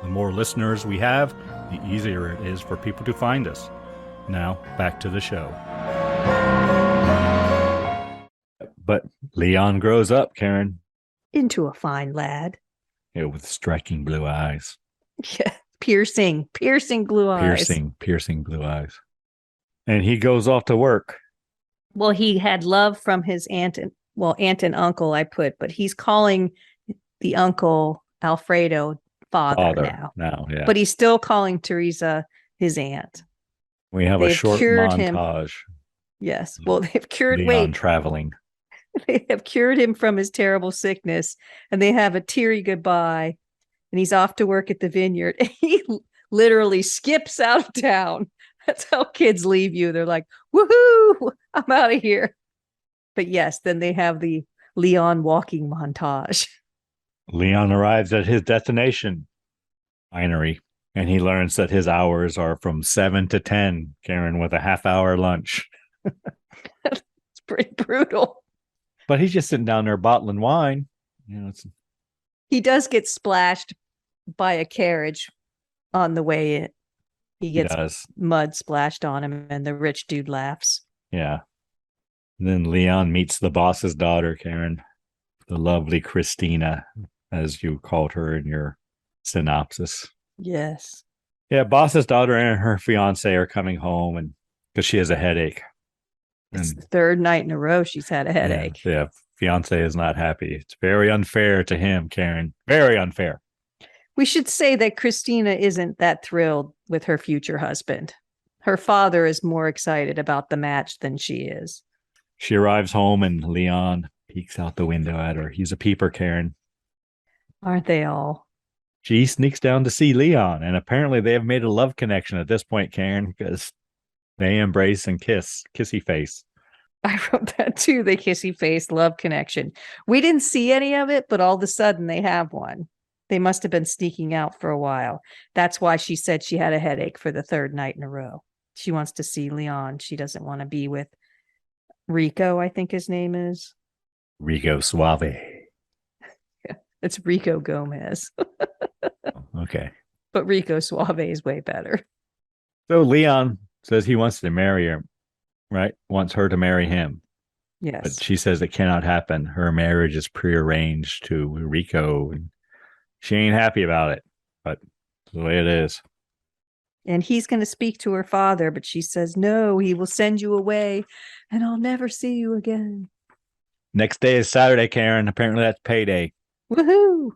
Speaker 4: The more listeners we have, the easier it is for people to find us. Now, back to the show. But Leon grows up, Karen.
Speaker 2: Into a fine lad.
Speaker 4: Yeah, with striking blue eyes.
Speaker 2: Yeah, piercing blue eyes.
Speaker 4: Piercing blue eyes. And he goes off to work.
Speaker 2: Well, he had love from his aunt and uncle, I put, but he's calling the uncle Alfredo father now. Yeah. But he's still calling Teresa his aunt.
Speaker 4: We have a short montage.
Speaker 2: Yes. Well, they've cured
Speaker 4: Leon traveling.
Speaker 2: They have cured him from his terrible sickness, and they have a teary goodbye, and he's off to work at the vineyard. And he literally skips out of town. That's how kids leave you. They're like, woohoo, I'm out of here. But yes, then they have the Leon walking montage.
Speaker 4: Leon arrives at his destination, winery, and he learns that his hours are from 7 to 10, Karen, with a half-hour lunch.
Speaker 2: It's pretty brutal.
Speaker 4: But he's just sitting down there bottling wine.
Speaker 2: He does get splashed by a carriage on the way in. He gets mud splashed on him, and the rich dude laughs.
Speaker 4: Yeah. And then Leon meets the boss's daughter, Karen, the lovely Christina, as you called her in your synopsis.
Speaker 2: Yes.
Speaker 4: Yeah, boss's daughter and her fiance are coming home, and because she has a headache.
Speaker 2: It's the third night in a row she's had a headache.
Speaker 4: Yeah, fiance is not happy. It's very unfair to him, Karen. Very unfair.
Speaker 2: We should say that Christina isn't that thrilled with her future husband. Her father is more excited about the match than she is.
Speaker 4: She arrives home and Leon peeks out the window at her. He's a peeper, Karen.
Speaker 2: Aren't they all?
Speaker 4: She sneaks down to see Leon, and apparently they have made a love connection at this point, Karen, because they embrace and kissy face.
Speaker 2: I wrote that too, the kissy face love connection. We didn't see any of it, but all of a sudden they have one. They must have been sneaking out for a while. That's why she said she had a headache for the third night in a row. She wants to see Leon. She doesn't want to be with Rico, I think his name is.
Speaker 4: Rico Suave.
Speaker 2: Yeah, it's Rico Gomez.
Speaker 4: Okay.
Speaker 2: But Rico Suave is way better.
Speaker 4: So Leon says he wants to marry her, right? Wants her to marry him.
Speaker 2: Yes.
Speaker 4: But she says it cannot happen. Her marriage is prearranged to Rico, and she ain't happy about it. But it's the way it is.
Speaker 2: And he's going to speak to her father, but she says, no, he will send you away and I'll never see you again.
Speaker 4: Next day is Saturday, Karen. Apparently that's payday.
Speaker 2: Woohoo!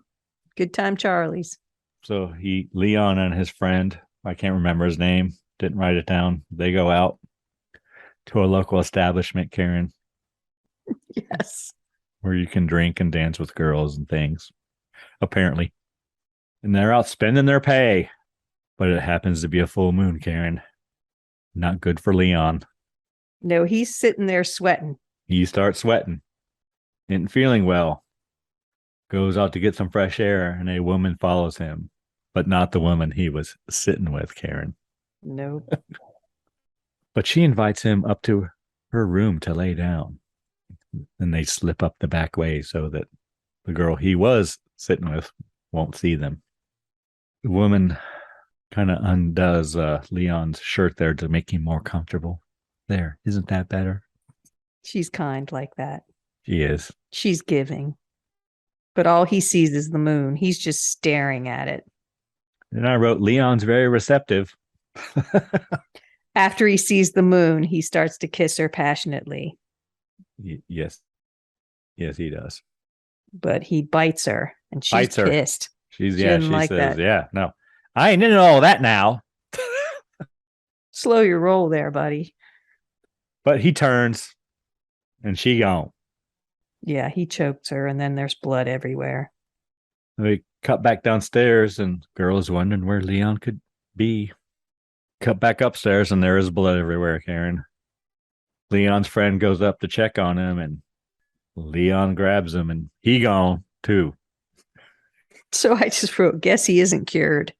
Speaker 2: Good time, Charlie's.
Speaker 4: So Leon and his friend, I can't remember his name, didn't write it down. They go out to a local establishment, Karen.
Speaker 2: Yes.
Speaker 4: Where you can drink and dance with girls and things, apparently. And they're out spending their pay. But it happens to be a full moon, Karen. Not good for Leon.
Speaker 2: No, he's sitting there sweating.
Speaker 4: He starts sweating. Isn't feeling well. Goes out to get some fresh air, and a woman follows him. But not the woman he was sitting with, Karen.
Speaker 2: Nope.
Speaker 4: But she invites him up to her room to lay down. And they slip up the back way so that the girl he was sitting with won't see them. The woman kind of undoes Leon's shirt there to make him more comfortable. There, isn't that better?
Speaker 2: She's kind like that.
Speaker 4: She is.
Speaker 2: She's giving. But all he sees is the moon. He's just staring at it.
Speaker 4: And I wrote, Leon's very receptive.
Speaker 2: After he sees the moon, he starts to kiss her passionately.
Speaker 4: Yes. Yes, he does.
Speaker 2: But he bites her, and she's pissed.
Speaker 4: She
Speaker 2: says,
Speaker 4: that. Yeah, no. I ain't into all that now.
Speaker 2: Slow your roll there, buddy.
Speaker 4: But he turns, and she gone.
Speaker 2: Yeah, he chokes her, and then there's blood everywhere.
Speaker 4: We cut back downstairs, and girl is wondering where Leon could be. Cut back upstairs, and there is blood everywhere, Karen. Leon's friend goes up to check on him, and Leon grabs him, and he gone, too.
Speaker 2: So I just wrote, guess he isn't cured.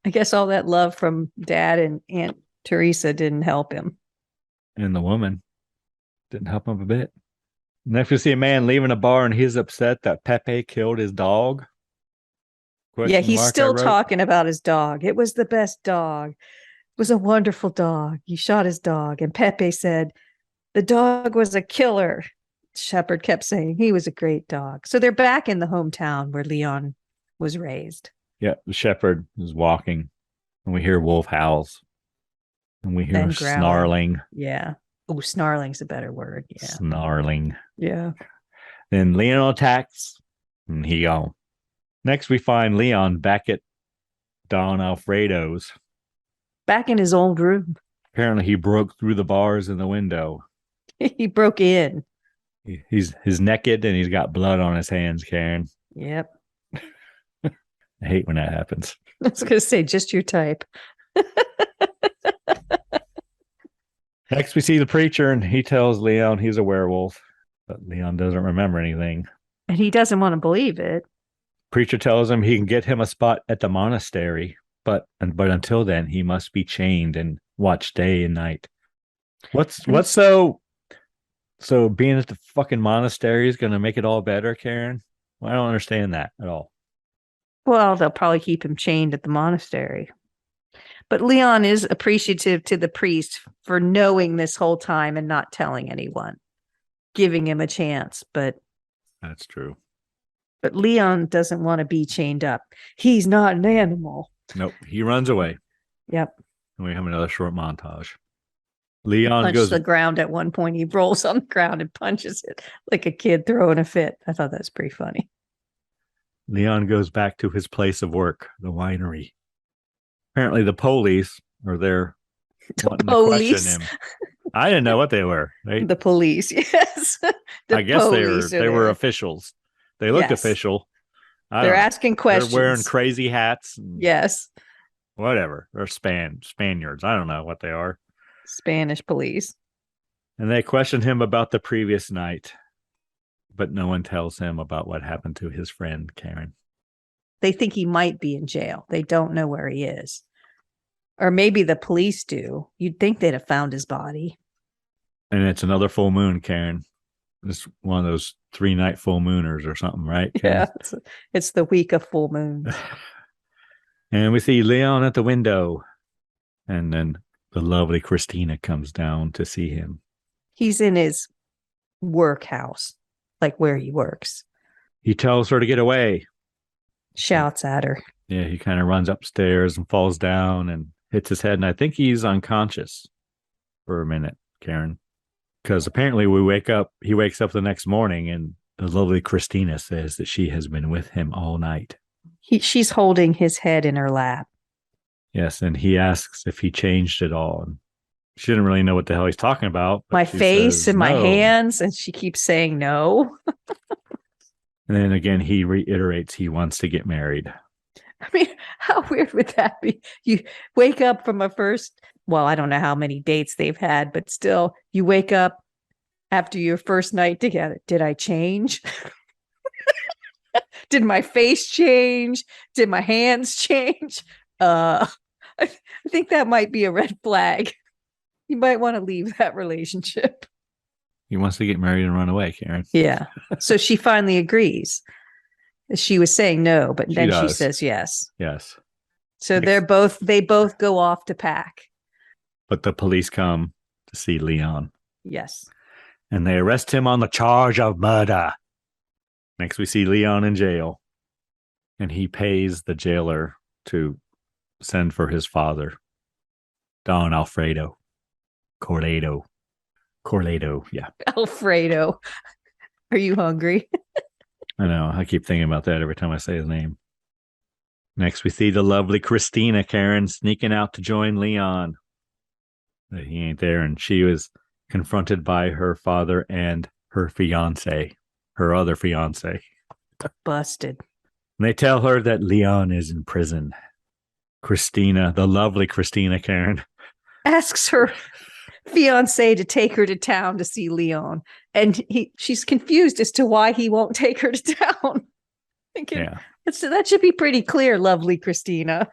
Speaker 2: I guess all that love from Dad and Aunt Teresa didn't help him.
Speaker 4: And the woman didn't help him a bit. Next, we see a man leaving a bar, and he's upset that Pepe killed his dog.
Speaker 2: Yeah, he's still talking about his dog. It was the best dog. It was a wonderful dog. You shot his dog. And Pepe said, the dog was a killer. Shepherd kept saying he was a great dog. So they're back in the hometown where Leon was raised.
Speaker 4: Yeah, the shepherd is walking, and we hear wolf howls, and we hear snarling.
Speaker 2: Yeah. Oh, snarling's a better word. Yeah.
Speaker 4: Snarling.
Speaker 2: Yeah.
Speaker 4: Then Leon attacks, and he gone. Next, we find Leon back at Don Alfredo's.
Speaker 2: Back in his old room.
Speaker 4: Apparently, he broke through the bars in the window.
Speaker 2: He broke in.
Speaker 4: He's naked, and he's got blood on his hands, Karen.
Speaker 2: Yep.
Speaker 4: I hate when that happens.
Speaker 2: I was going to say, just your type.
Speaker 4: Next, we see the preacher, and he tells Leon he's a werewolf, but Leon doesn't remember anything.
Speaker 2: And he doesn't want to believe it.
Speaker 4: Preacher tells him he can get him a spot at the monastery, but until then, he must be chained and watch day and night. What's so being at the fucking monastery is going to make it all better, Karen? Well, I don't understand that at all.
Speaker 2: Well, they'll probably keep him chained at the monastery. But Leon is appreciative to the priest for knowing this whole time and not telling anyone, giving him a chance. But
Speaker 4: that's true.
Speaker 2: But Leon doesn't want to be chained up. He's not an animal.
Speaker 4: Nope. He runs away.
Speaker 2: Yep.
Speaker 4: And we have another short montage. Leon
Speaker 2: punches the ground at one point. He rolls on the ground and punches it like a kid throwing a fit. I thought that was pretty funny.
Speaker 4: Leon goes back to his place of work, the winery. Apparently the police are there wanting to question him. I didn't know what they were.
Speaker 2: The police, yes.
Speaker 4: I guess they were officials. They looked official.
Speaker 2: They're asking questions.
Speaker 4: They're wearing crazy hats.
Speaker 2: Yes.
Speaker 4: Whatever. They're Spaniards. I don't know what they are.
Speaker 2: Spanish police.
Speaker 4: And they question him about the previous night. But no one tells him about what happened to his friend, Karen.
Speaker 2: They think he might be in jail. They don't know where he is. Or maybe the police do. You'd think they'd have found his body.
Speaker 4: And it's another full moon, Karen. It's one of those 3-night full mooners or something, right, Karen?
Speaker 2: Yeah, it's the week of full moons.
Speaker 4: And we see Leon at the window. And then the lovely Christina comes down to see him.
Speaker 2: He's in his workhouse, like where he works.
Speaker 4: He tells her to get away.
Speaker 2: Shouts at her.
Speaker 4: Yeah, he kind of runs upstairs and falls down and hits his head. And I think he's unconscious for a minute, Karen. Because apparently he wakes up the next morning and the lovely Christina says that she has been with him all night.
Speaker 2: She's holding his head in her lap.
Speaker 4: Yes, and he asks if he changed at all. And she didn't really know what the hell he's talking about.
Speaker 2: My face and my hands, and she keeps saying no.
Speaker 4: And then again, he reiterates he wants to get married.
Speaker 2: I mean, how weird would that be? You wake up from a first, well, I don't know how many dates they've had, but still, you wake up after your first night together. Did I change? Did my face change? Did my hands change? I think that might be a red flag. You might want to leave that relationship.
Speaker 4: He wants to get married and run away, Karen.
Speaker 2: Yeah. So she finally agrees. She was saying no, but then she says yes.
Speaker 4: Yes.
Speaker 2: So they both go off to pack.
Speaker 4: But the police come to see Leon.
Speaker 2: Yes.
Speaker 4: And they arrest him on the charge of murder. Next, we see Leon in jail. And he pays the jailer to send for his father, Don Alfredo Corledo. Corledo, yeah.
Speaker 2: Alfredo. Are you hungry?
Speaker 4: I know. I keep thinking about that every time I say his name. Next, we see the lovely Christina, Karen, sneaking out to join Leon. But he ain't there, and she was confronted by her father and her other fiance.
Speaker 2: Busted.
Speaker 4: And they tell her that Leon is in prison. Christina, the lovely Christina, Karen,
Speaker 2: asks her fiance to take her to town to see Leon. And she's confused as to why he won't take her to town. Thinking, yeah. So that should be pretty clear, lovely Christina.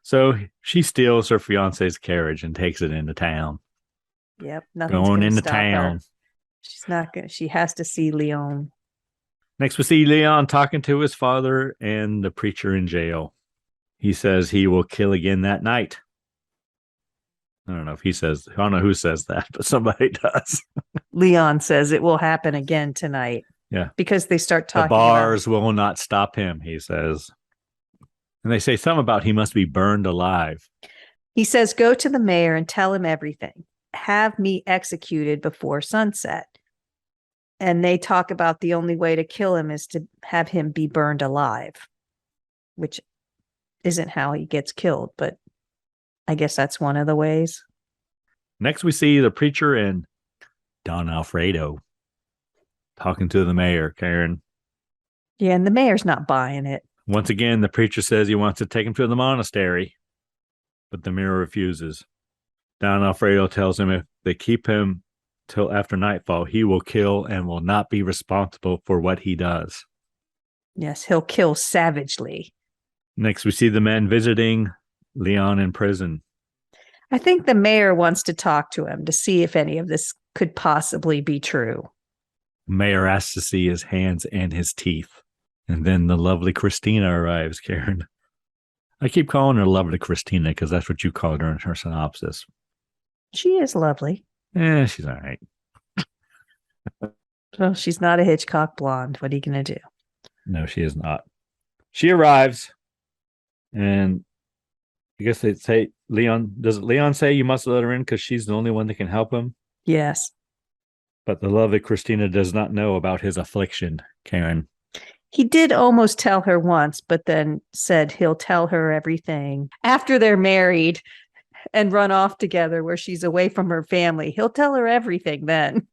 Speaker 4: So she steals her fiance's carriage and takes it into town.
Speaker 2: Yep.
Speaker 4: Going into town.
Speaker 2: Her. She's not going to. She has to see Leon.
Speaker 4: Next, we see Leon talking to his father and the preacher in jail. He says he will kill again that night. I don't know if he says, I don't know who says that, but somebody does.
Speaker 2: Leon says it will happen again tonight.
Speaker 4: Yeah.
Speaker 2: Because they start talking
Speaker 4: the bars will not stop him, he says. And they say something about he must be burned alive.
Speaker 2: He says, go to the mayor and tell him everything. Have me executed before sunset. And they talk about the only way to kill him is to have him be burned alive, which isn't how he gets killed, but I guess that's one of the ways.
Speaker 4: Next, we see the preacher and Don Alfredo talking to the mayor, Karen.
Speaker 2: Yeah, and the mayor's not buying it.
Speaker 4: Once again, the preacher says he wants to take him to the monastery, but the mayor refuses. Don Alfredo tells him if they keep him till after nightfall, he will kill and will not be responsible for what he does.
Speaker 2: Yes, he'll kill savagely.
Speaker 4: Next, we see the men visiting Leon in prison.
Speaker 2: I think the mayor wants to talk to him to see if any of this could possibly be true.
Speaker 4: Mayor asks to see his hands and his teeth. And then the lovely Christina arrives, Karen. I keep calling her lovely Christina because that's what you called her in her synopsis.
Speaker 2: She is lovely.
Speaker 4: She's all right.
Speaker 2: Well, she's not a Hitchcock blonde. What are you going to do?
Speaker 4: No, she is not. She arrives, and I guess they say, does Leon say you must let her in because she's the only one that can help him?
Speaker 2: Yes.
Speaker 4: But the lovely Christina does not know about his affliction, Karen.
Speaker 2: He did almost tell her once, but then said he'll tell her everything after they're married and run off together where she's away from her family. He'll tell her everything then.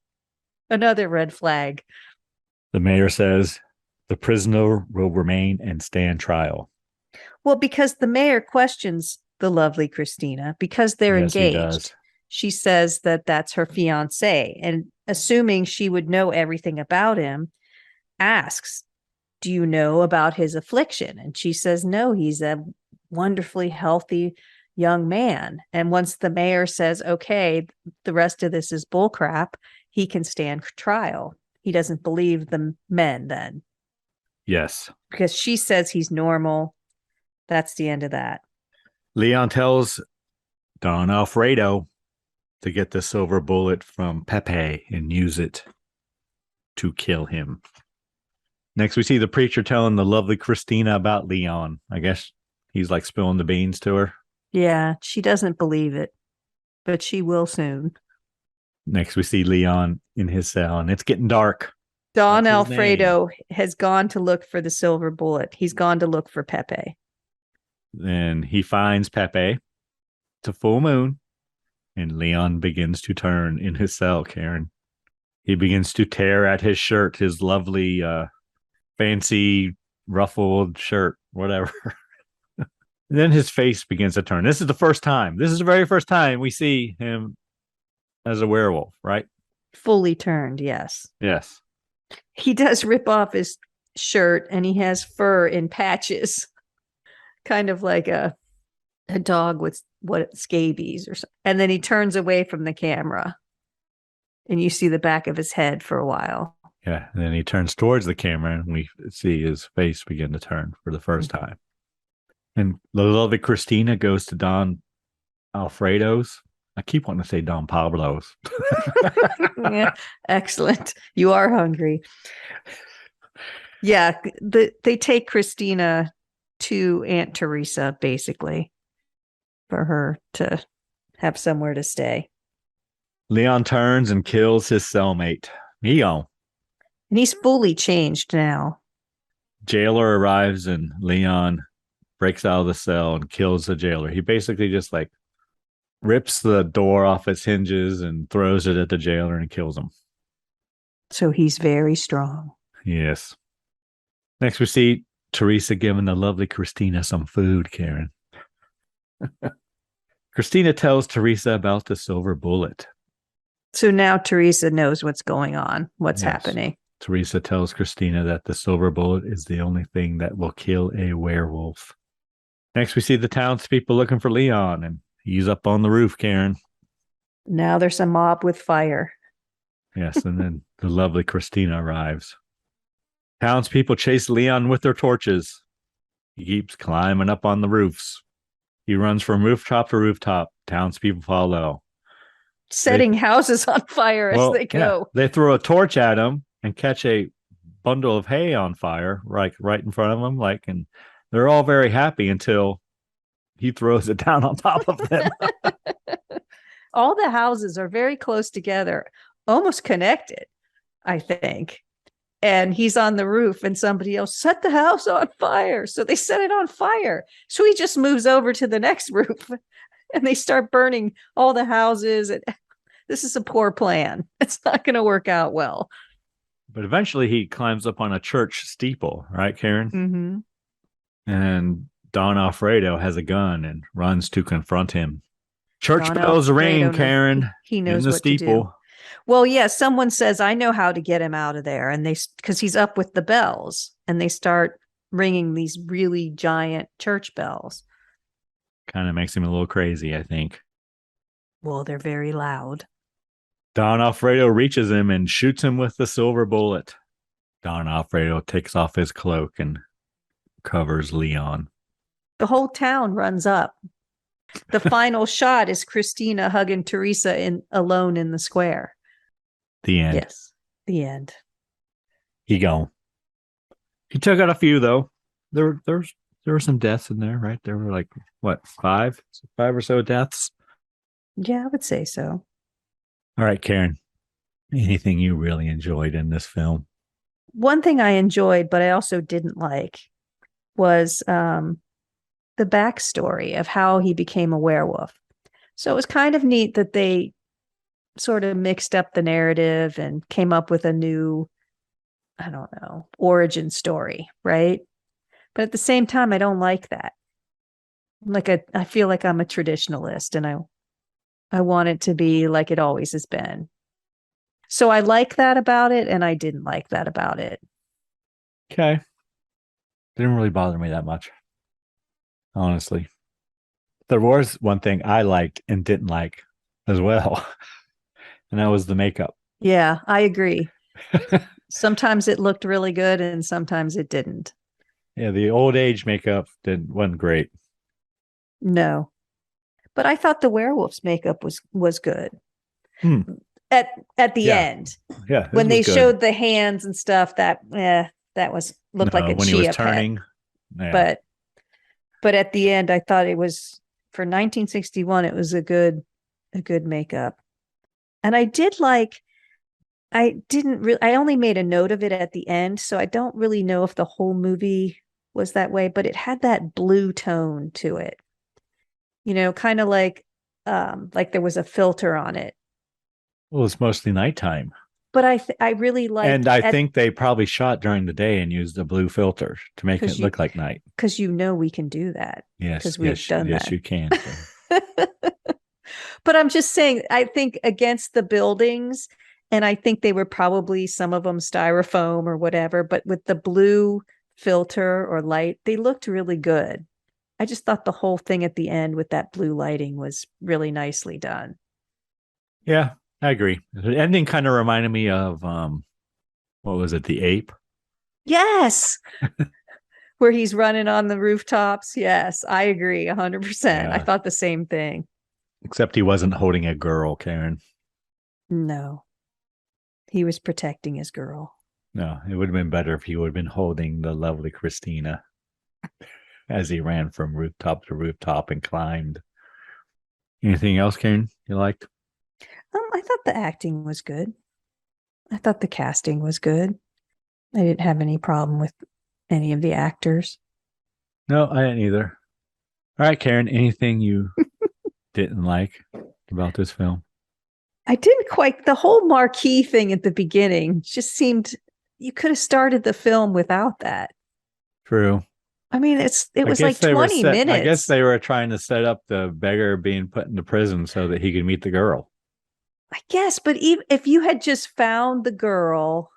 Speaker 2: Another red flag.
Speaker 4: The mayor says the prisoner will remain and stand trial.
Speaker 2: Well, because the mayor questions the lovely Christina because they're engaged.
Speaker 4: He does.
Speaker 2: She says that that's her fiance, and assuming she would know everything about him, asks, do you know about his affliction? And she says, no, he's a wonderfully healthy young man. And once the mayor says, okay, the rest of this is bullcrap, he can stand trial. He doesn't believe the men then.
Speaker 4: Yes.
Speaker 2: Because she says he's normal. That's the end of that.
Speaker 4: Leon tells Don Alfredo to get the silver bullet from Pepe and use it to kill him. Next, we see the preacher telling the lovely Christina about Leon. I guess he's like spilling the beans to her.
Speaker 2: Yeah, she doesn't believe it, but she will soon.
Speaker 4: Next, we see Leon in his cell, and it's getting dark.
Speaker 2: Don
Speaker 4: That's his
Speaker 2: Alfredo has gone to look for the silver bullet. He's gone to look for Pepe.
Speaker 4: Then he finds Pepe. It's a full moon, and Leon begins to turn in his cell, Karen. He begins to tear at his shirt, his lovely, fancy, ruffled shirt, whatever. Then his face begins to turn. This is the first time. This is the very first time we see him as a werewolf, right?
Speaker 2: Fully turned, yes.
Speaker 4: Yes.
Speaker 2: He does rip off his shirt, and he has fur in patches, kind of like a dog with scabies or something. And then he turns away from the camera, and you see the back of his head for a while.
Speaker 4: Yeah, and then he turns towards the camera, and we see his face begin to turn for the first time. And the lovely Christina goes to Don Alfredo's. I keep wanting to say Don Pablo's.
Speaker 2: Yeah, excellent. You are hungry. Yeah, they take Christina to Aunt Teresa, basically, for her to have somewhere to stay.
Speaker 4: Leon turns and kills his cellmate, Leon.
Speaker 2: And he's fully changed now.
Speaker 4: Jailer arrives, and Leon breaks out of the cell and kills the jailer. He basically just like rips the door off its hinges and throws it at the jailer and kills him.
Speaker 2: So he's very strong.
Speaker 4: Yes. Next, we see Teresa giving the lovely Christina some food, Karen. Christina tells Teresa about the silver bullet.
Speaker 2: So now Teresa knows what's going on, what's happening.
Speaker 4: Teresa tells Christina that the silver bullet is the only thing that will kill a werewolf. Next, we see the townspeople looking for Leon, and he's up on the roof, Karen.
Speaker 2: Now there's a mob with fire.
Speaker 4: Yes, and then the lovely Christina arrives. Townspeople chase Leon with their torches. He keeps climbing up on the roofs. He runs from rooftop to rooftop. Townspeople follow.
Speaker 2: Setting houses on fire as they go.
Speaker 4: Yeah, they throw a torch at him and catch a bundle of hay on fire right in front of them, and they're all very happy until he throws it down on top of them.
Speaker 2: All the houses are very close together, almost connected, I think. And he's on the roof, and somebody else set the house on fire. So they set it on fire. So he just moves over to the next roof, and they start burning all the houses. And this is a poor plan. It's not going to work out well.
Speaker 4: But eventually he climbs up on a church steeple, right, Karen?
Speaker 2: Mm-hmm.
Speaker 4: And Don Alfredo has a gun and runs to confront him. Church
Speaker 2: Don
Speaker 4: bells
Speaker 2: Alfredo
Speaker 4: ring, Karen.
Speaker 2: He knows
Speaker 4: in the
Speaker 2: what
Speaker 4: steeple.
Speaker 2: To do. Well, yeah, someone says, I know how to get him out of there. And because he's up with the bells, and they start ringing these really giant church bells.
Speaker 4: Kind of makes him a little crazy, I think.
Speaker 2: Well, they're very loud.
Speaker 4: Don Alfredo reaches him and shoots him with the silver bullet. Don Alfredo takes off his cloak and covers Leon.
Speaker 2: The whole town runs up. The final shot is Christina hugging Teresa alone in the square.
Speaker 4: The end.
Speaker 2: Yes, the end.
Speaker 4: He gone. He took out a few, though. There were some deaths in there, right? There were like, what, five or so deaths?
Speaker 2: Yeah, I would say so.
Speaker 4: All right, Karen. Anything you really enjoyed in this film?
Speaker 2: One thing I enjoyed, but I also didn't like, was the backstory of how he became a werewolf. So it was kind of neat that they sort of mixed up the narrative and came up with a new, I don't know, origin story, right? But at the same time, I don't like that. I feel like I'm a traditionalist, and I want it to be like it always has been. So I like that about it, and I didn't like that about it.
Speaker 4: Okay. Didn't really bother me that much, honestly. There was one thing I liked and didn't like as well, and that was the makeup.
Speaker 2: Yeah, I agree. Sometimes it looked really good, and sometimes it didn't.
Speaker 4: Yeah, the old age makeup wasn't great.
Speaker 2: No. But I thought the werewolf's makeup was good. at the
Speaker 4: Yeah.
Speaker 2: end.
Speaker 4: Yeah.
Speaker 2: When they
Speaker 4: was good.
Speaker 2: showed the hands and stuff, that looked like a
Speaker 4: when
Speaker 2: chia
Speaker 4: he was
Speaker 2: pet.
Speaker 4: turning. Yeah.
Speaker 2: But at the end, I thought it was, for 1961, it was a good makeup. And I only made a note of it at the end, so I don't really know if the whole movie was that way, but it had that blue tone to it. Kind of like there was a filter on it.
Speaker 4: Well, it's mostly nighttime.
Speaker 2: But I really liked,
Speaker 4: and I think they probably shot during the day and used a blue filter to make it look like night.
Speaker 2: Because we can do that.
Speaker 4: Yes,
Speaker 2: because we've done that.
Speaker 4: Yes, you can.
Speaker 2: But I'm just saying, I think against the buildings, and I think they were probably some of them styrofoam or whatever, but with the blue filter or light, they looked really good. I just thought the whole thing at the end with that blue lighting was really nicely done.
Speaker 4: Yeah, I agree. The ending kind of reminded me of what was it, The Ape?
Speaker 2: Yes. Where he's running on the rooftops. Yes, I agree 100%.
Speaker 4: Yeah.
Speaker 2: I thought the same thing.
Speaker 4: Except he wasn't holding a girl, Karen.
Speaker 2: No. He was protecting his girl.
Speaker 4: No, it would have been better if he would have been holding the lovely Christina as he ran from rooftop to rooftop and climbed. Anything else, Karen, you liked?
Speaker 2: I thought the acting was good. I thought the casting was good. I didn't have any problem with any of the actors.
Speaker 4: No, I didn't either. All right, Karen, anything you didn't like about this film?
Speaker 2: I didn't quite, the whole marquee thing at the beginning just seemed, you could have started the film without that.
Speaker 4: True.
Speaker 2: I mean, it was like 20 minutes.
Speaker 4: I guess they were trying to set up the beggar being put into prison so that he could meet the girl.
Speaker 2: I guess, but even if you had just found the girl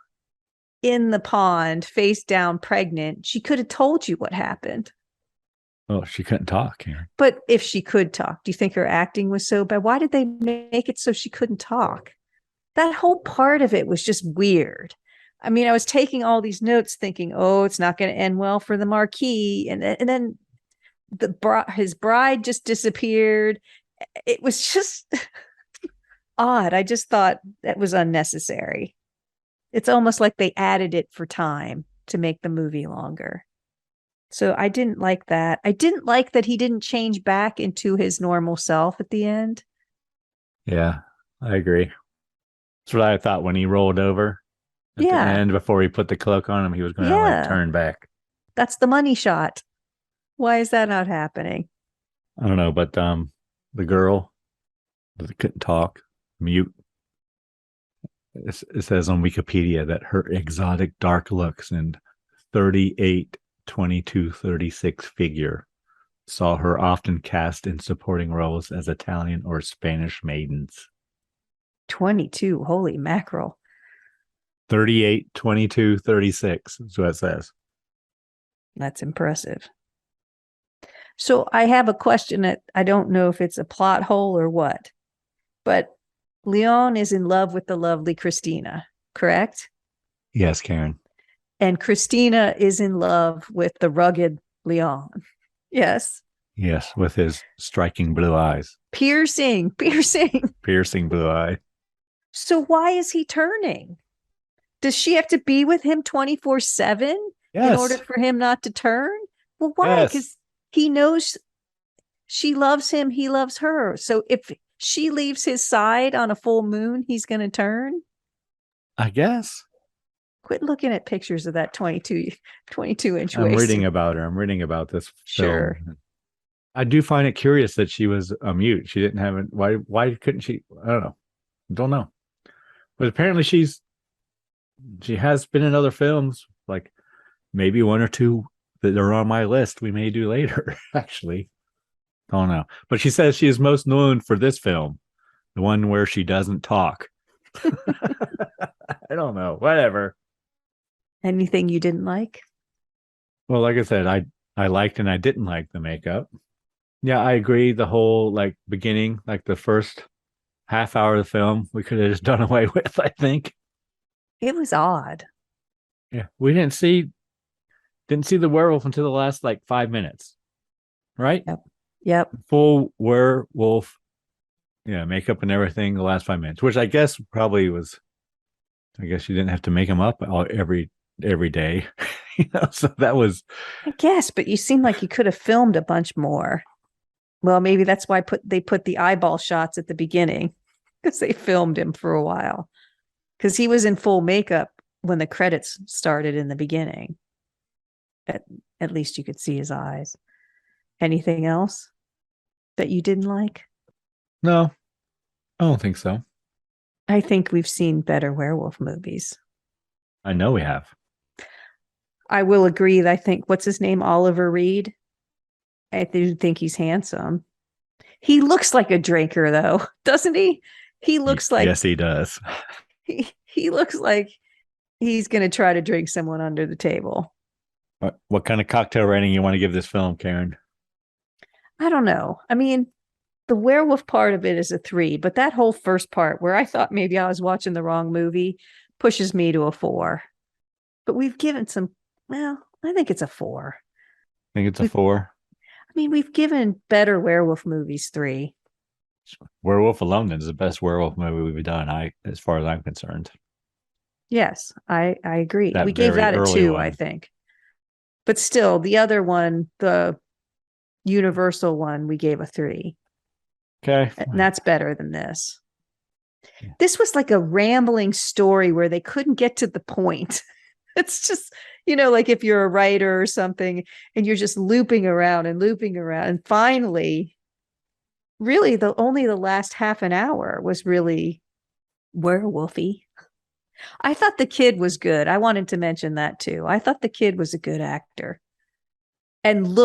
Speaker 2: in the pond, face down, pregnant, she could have told you what happened.
Speaker 4: Well, she couldn't talk. Karen.
Speaker 2: But if she could talk, do you think her acting was so bad? Why did they make it so she couldn't talk? That whole part of it was just weird. I mean, I was taking all these notes thinking, oh, it's not going to end well for the Marquis. And then his bride just disappeared. It was just odd. I just thought that was unnecessary. It's almost like they added it for time to make the movie longer. So I didn't like that. I didn't like that he didn't change back into his normal self at the end.
Speaker 4: Yeah, I agree. That's what I thought when he rolled over at the end before he put the cloak on him. He was going to like turn back.
Speaker 2: That's the money shot. Why is that not happening?
Speaker 4: I don't know, but the girl that couldn't talk, mute. It says on Wikipedia that her exotic dark looks and 38, 22, 36 figure saw her often cast in supporting roles as Italian or Spanish maidens.
Speaker 2: 22, holy mackerel.
Speaker 4: 38, 22, 36 is what it says.
Speaker 2: That's impressive. So I have a question that I don't know if it's a plot hole or what, but Leon is in love with the lovely Christina, correct?
Speaker 4: Yes, Karen.
Speaker 2: And Christina is in love with the rugged Leon. Yes.
Speaker 4: Yes, with his striking blue eyes.
Speaker 2: Piercing
Speaker 4: blue eye.
Speaker 2: So why is he turning? Does she have to be with him 24/7 in order for him not to turn? Well, why? Because he knows she loves him, he loves her. So if she leaves his side on a full moon, he's going to turn?
Speaker 4: I guess.
Speaker 2: Quit looking at pictures of that 22-inch waist.
Speaker 4: I'm reading about her. I'm reading about this
Speaker 2: Sure.
Speaker 4: film. I do find it curious that she was a mute. She didn't have it. Why couldn't she? I don't know. But apparently she has been in other films, like maybe one or two that are on my list we may do later, actually. Don't know. But she says she is most known for this film, the one where she doesn't talk. I don't know. Whatever.
Speaker 2: Anything you didn't like?
Speaker 4: Well, like I said, I liked and I didn't like the makeup. Yeah, I agree. The whole like beginning, like the first half hour of the film, we could have just done away with, I think.
Speaker 2: It was odd.
Speaker 4: Yeah. We didn't see the werewolf until the last like 5 minutes. Right?
Speaker 2: Yep.
Speaker 4: Full werewolf Yeah, makeup and everything the last 5 minutes, which I guess probably was. I guess you didn't have to make them up every day, So that was.
Speaker 2: I guess, but you seem like you could have filmed a bunch more. Well, maybe that's why they put the eyeball shots at the beginning because they filmed him for a while because he was in full makeup when the credits started in the beginning. At least you could see his eyes. Anything else that you didn't like?
Speaker 4: No, I don't think so.
Speaker 2: I think we've seen better werewolf movies.
Speaker 4: I know we have.
Speaker 2: I will agree that I think, what's his name? Oliver Reed. I do think he's handsome. He looks like a drinker, though, doesn't he? He looks like.
Speaker 4: Yes, he does.
Speaker 2: He looks like he's going to try to drink someone under the table.
Speaker 4: What kind of cocktail rating you want to give this film, Karen?
Speaker 2: I don't know. I mean, the werewolf part of it is a 3, but that whole first part where I thought maybe I was watching the wrong movie pushes me to a 4. But we've given some, well, I think it's a 4.
Speaker 4: I think it's a 4.
Speaker 2: I mean, we've given better werewolf movies 3.
Speaker 4: Werewolf Alone is the best werewolf movie we've done, as far as I'm concerned.
Speaker 2: Yes, I agree. We gave that a 2, I think. But still, the other one, the Universal one, we gave a 3.
Speaker 4: Okay.
Speaker 2: And that's better than this. Yeah. This was like a rambling story where they couldn't get to the point. It's just, like if you're a writer or something and you're just looping around. And finally, really only the last half an hour was really werewolfy. I thought the kid was good. I wanted to mention that too. I thought the kid was a good actor and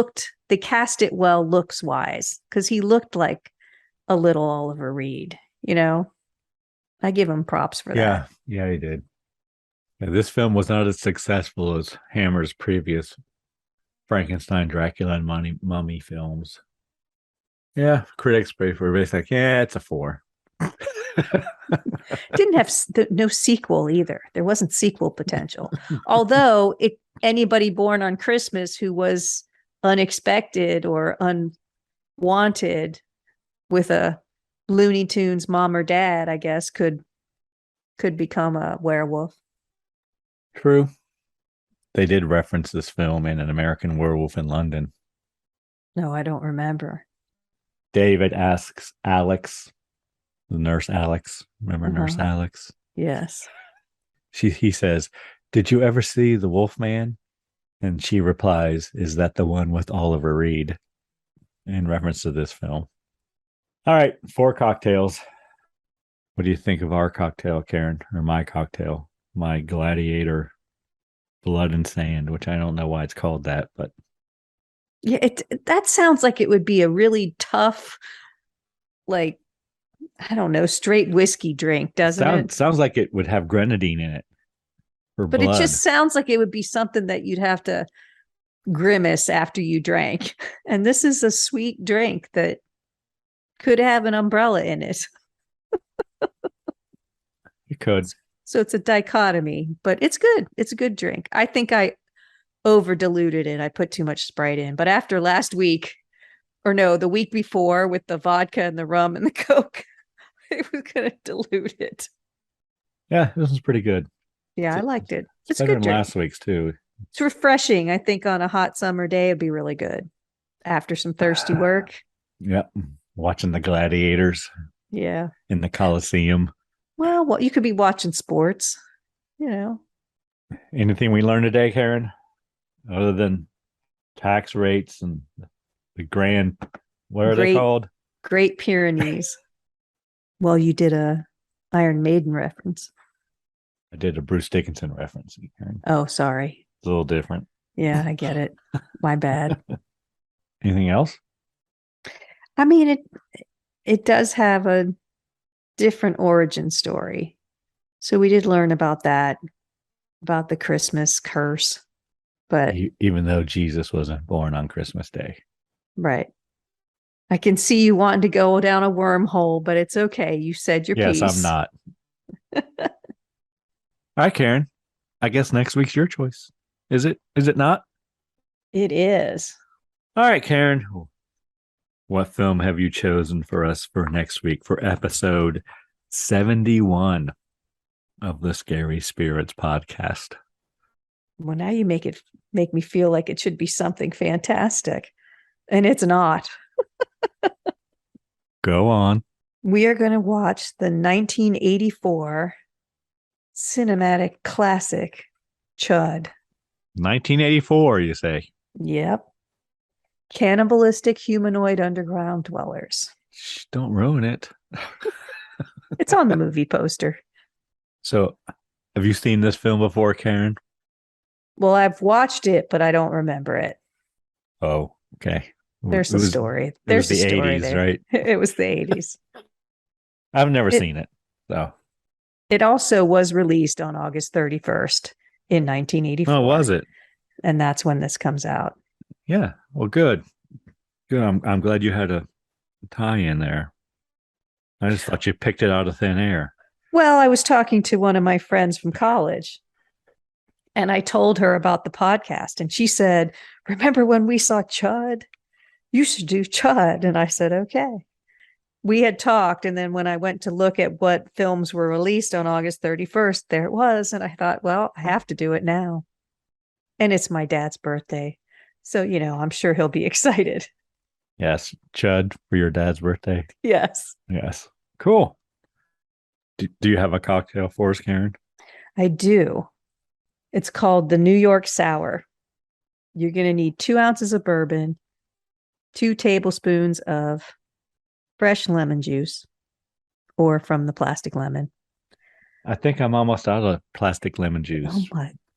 Speaker 2: they cast it well looks wise because he looked like a little Oliver Reed, I give him props for that.
Speaker 4: Yeah, he did. Yeah, this film was not as successful as Hammer's previous Frankenstein, Dracula, and Mummy films. Yeah, critics pray for it. It's like, yeah, it's a 4.
Speaker 2: Didn't have no sequel either. There wasn't sequel potential. Although anybody born on Christmas who was unexpected or unwanted with a Looney Tunes mom or dad, I guess, could become a werewolf.
Speaker 4: True. They did reference this film in An American Werewolf in London.
Speaker 2: No, I don't remember.
Speaker 4: David asks Alex, the nurse Alex. Remember Nurse Alex?
Speaker 2: Yes.
Speaker 4: He says, "Did you ever see The Wolfman?" And she replies, "Is that the one with Oliver Reed?" In reference to this film. All right, 4 cocktails. What do you think of our cocktail, Karen? Or my cocktail? My Gladiator Blood Sand, which I don't know why it's called that, but
Speaker 2: yeah, that sounds like it would be a really tough, like, I don't know, straight whiskey drink, doesn't it?
Speaker 4: Sounds like it would have grenadine in it.
Speaker 2: But blood. It just sounds like it would be something that you'd have to grimace after you drank. And this is a sweet drink that could have an umbrella in it.
Speaker 4: It could.
Speaker 2: So it's a dichotomy, but it's good. It's a good drink. I think I over diluted it. I put too much Sprite in. But after last week, or no, the week before with the vodka and the rum and the Coke, I was going to dilute it.
Speaker 4: Yeah, this was pretty good.
Speaker 2: Yeah, I liked it.
Speaker 4: It's better than last week's too.
Speaker 2: It's refreshing. I think on a hot summer day, it'd be really good after some thirsty work.
Speaker 4: Yep. Watching the gladiators.
Speaker 2: Yeah.
Speaker 4: In the Coliseum.
Speaker 2: Well, you could be watching sports,
Speaker 4: Anything we learned today, Karen? Other than tax rates and the grand, what are they called?
Speaker 2: Great Pyrenees. Well, you did a Iron Maiden reference.
Speaker 4: I did a Bruce Dickinson reference, Karen.
Speaker 2: Oh, sorry.
Speaker 4: It's a little different.
Speaker 2: Yeah, I get it. My bad.
Speaker 4: Anything else?
Speaker 2: I mean, it does have a different origin story. So we did learn about that, about the Christmas curse. But
Speaker 4: even though Jesus wasn't born on Christmas Day.
Speaker 2: Right. I can see you wanting to go down a wormhole, but it's okay. You said your piece.
Speaker 4: Yes, I'm not. All right, Karen. I guess next week's your choice. Is it not?
Speaker 2: It is.
Speaker 4: All right, Karen. What film have you chosen for us for next week for episode 71 of the Scary Spirits podcast?
Speaker 2: Well, now you make me feel like it should be something fantastic, and it's not.
Speaker 4: Go on.
Speaker 2: We are going to watch the 1984 cinematic classic Chud.
Speaker 4: 1984, you say?
Speaker 2: Yep. Cannibalistic humanoid underground dwellers.
Speaker 4: Shh, don't ruin it.
Speaker 2: It's on the movie poster.
Speaker 4: So, have you seen this film before, Karen?
Speaker 2: Well, I've watched it, but I don't remember it.
Speaker 4: Oh, okay.
Speaker 2: There's a story. There's a
Speaker 4: the
Speaker 2: story
Speaker 4: 80s,
Speaker 2: there.
Speaker 4: right?
Speaker 2: It was the 80s.
Speaker 4: I've never seen it. So
Speaker 2: it also was released on August 31st in 1984.
Speaker 4: Oh, was it?
Speaker 2: And that's when this comes out.
Speaker 4: Yeah. Well, good. Good. I'm glad you had a tie in there. I just thought you picked it out of thin air.
Speaker 2: Well, I was talking to one of my friends from college, and I told her about the podcast, and she said, "Remember when we saw Chud? You should do Chud." And I said, "Okay." We had talked, and then when I went to look at what films were released on August 31st, there it was. And I thought, well, I have to do it now. And it's my dad's birthday. So, I'm sure he'll be excited.
Speaker 4: Yes. Chud for your dad's birthday.
Speaker 2: Yes.
Speaker 4: Yes. Cool. Do you have a cocktail for us, Karen?
Speaker 2: I do. It's called the New York Sour. You're going to need 2 ounces of bourbon, 2 tablespoons of fresh lemon juice, or from the plastic lemon.
Speaker 4: I think I'm almost out of plastic lemon juice.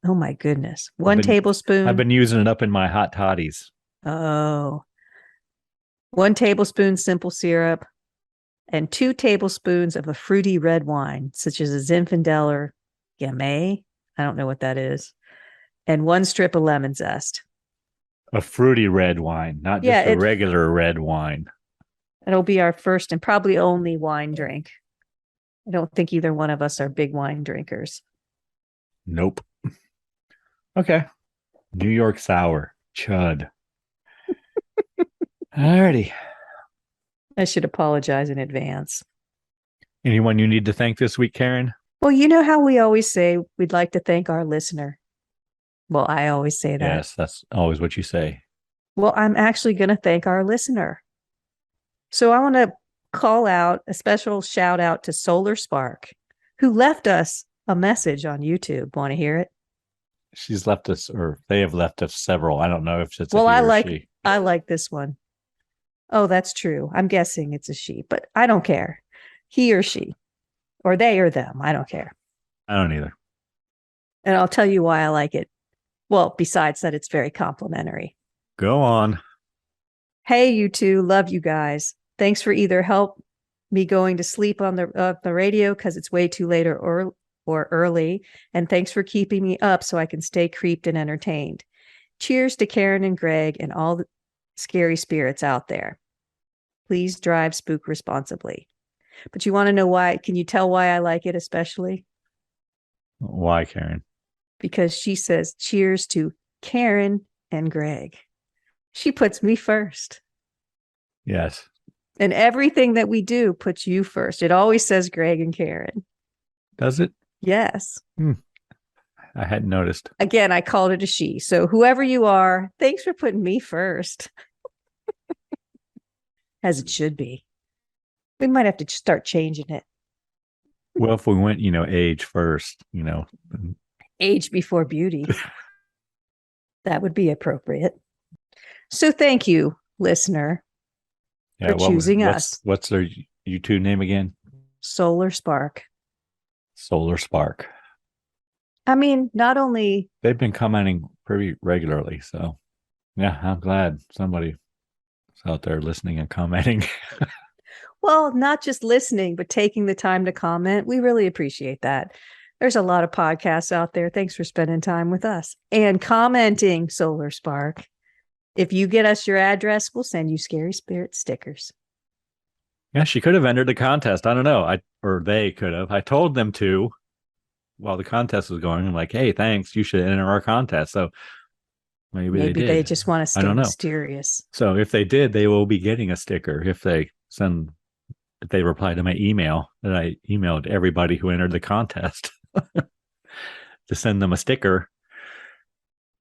Speaker 2: Oh my goodness. 1 tablespoon.
Speaker 4: I've been using it up in my hot toddies.
Speaker 2: Oh. 1 tablespoon simple syrup and 2 tablespoons of a fruity red wine, such as a Zinfandel or Gamay. I don't know what that is. And 1 strip of lemon zest.
Speaker 4: A fruity red wine, not just a regular red wine.
Speaker 2: It'll be our first and probably only wine drink. I don't think either one of us are big wine drinkers.
Speaker 4: Nope. Okay. New York Sour. Chud. Alrighty.
Speaker 2: I should apologize in advance.
Speaker 4: Anyone you need to thank this week, Karen?
Speaker 2: Well, you know how we always say we'd like to thank our listener. Well, I always say that.
Speaker 4: Yes, that's always what you say.
Speaker 2: Well, I'm actually going to thank our listener. So I want to call out a special shout out to Solar Spark, who left us a message on YouTube. Want to hear it?
Speaker 4: She's left us, or they have left us several. I don't know if it's a he or she.
Speaker 2: I like this one. Oh, that's true. I'm guessing it's a she, but I don't care. He or she, or they or them. I don't care.
Speaker 4: I don't either.
Speaker 2: And I'll tell you why I like it. Well, besides that, it's very complimentary.
Speaker 4: Go on.
Speaker 2: Hey, you two. Love you guys. Thanks for either help me going to sleep on the radio because it's way too late or early. And thanks for keeping me up so I can stay creeped and entertained. Cheers to Karen and Greg and all the scary spirits out there. Please drive spook responsibly. But you want to know why? Can you tell why I like it especially?
Speaker 4: Why, Karen?
Speaker 2: Because she says, cheers to Karen and Greg. She puts me first.
Speaker 4: Yes.
Speaker 2: And everything that we do puts you first. It always says Greg and Karen.
Speaker 4: Does it?
Speaker 2: Yes.
Speaker 4: I hadn't noticed.
Speaker 2: Again, I called it a she. So whoever you are, thanks for putting me first. As it should be. We might have to start changing it.
Speaker 4: Well, if we went, age first,
Speaker 2: Age before beauty. That would be appropriate. So thank you, listener, for choosing us.
Speaker 4: What's their YouTube name again?
Speaker 2: Solar Spark.
Speaker 4: Solar Spark.
Speaker 2: I mean, not only...
Speaker 4: They've been commenting pretty regularly, so yeah, I'm glad somebody's out there listening and commenting.
Speaker 2: Well, not just listening, but taking the time to comment. We really appreciate that. There's a lot of podcasts out there. Thanks for spending time with us and commenting, Solar Spark. If you get us your address, we'll send you Scary Spirit stickers.
Speaker 4: Yeah, she could have entered the contest. I don't know. Or they could have. I told them to while the contest was going. I'm like, hey, thanks. You should enter our contest. So Maybe
Speaker 2: Maybe
Speaker 4: they
Speaker 2: they
Speaker 4: did.
Speaker 2: just want to
Speaker 4: I
Speaker 2: stay
Speaker 4: don't know.
Speaker 2: mysterious.
Speaker 4: So if they did, they will be getting a sticker if they reply to my email that I emailed everybody who entered the contest to send them a sticker.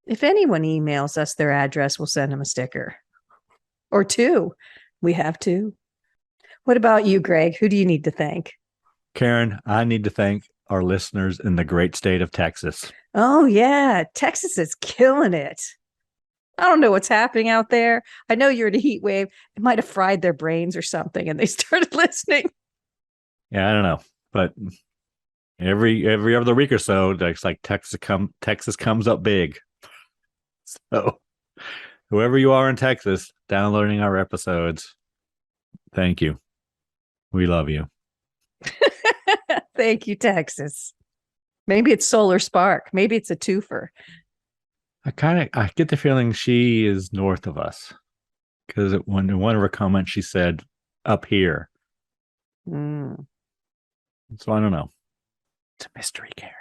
Speaker 2: If anyone emails us their address, we'll send them a sticker. Or two. We have two. What about you, Greg? Who do you need to thank?
Speaker 4: Karen, I need to thank our listeners in the great state of Texas.
Speaker 2: Oh, yeah. Texas is killing it. I don't know what's happening out there. I know you're in a heat wave. It might have fried their brains or something, and they started listening.
Speaker 4: Yeah, I don't know. But every other week or so, it's like Texas comes up big. So whoever you are in Texas downloading our episodes, thank you. We love you.
Speaker 2: Thank you, Texas. Maybe it's Solar Spark. Maybe it's a twofer.
Speaker 4: I get the feeling she is north of us because in one of her comments she said up here.
Speaker 2: Mm.
Speaker 4: So I don't know. It's a mystery, Karen.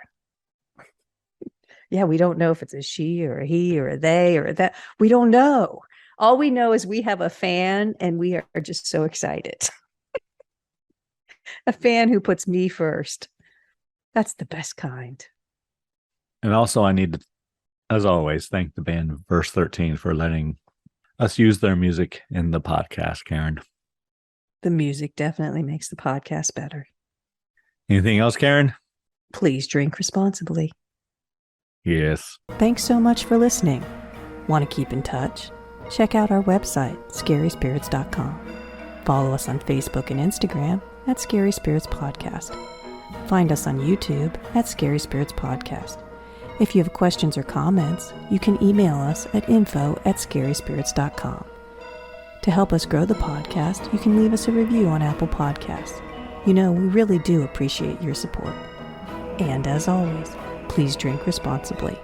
Speaker 2: Yeah, we don't know if it's a she or a he or a they or a that. We don't know. All we know is we have a fan and we are just so excited. A fan who puts me first. That's the best kind.
Speaker 4: And also I need to, as always, thank the band Verse 13 for letting us use their music in the podcast, Karen.
Speaker 2: The music definitely makes the podcast better.
Speaker 4: Anything else, Karen?
Speaker 2: Please drink responsibly.
Speaker 4: Yes.
Speaker 2: Thanks so much for listening. Want to keep in touch? Check out our website, scaryspirits.com. Follow us on Facebook and Instagram at Scary Spirits Podcast. Find us on YouTube at Scary Spirits Podcast. If you have questions or comments, you can email us at info@scaryspirits.com. To help us grow the podcast, you can leave us a review on Apple Podcasts. You know, we really do appreciate your support. And as always, please drink responsibly.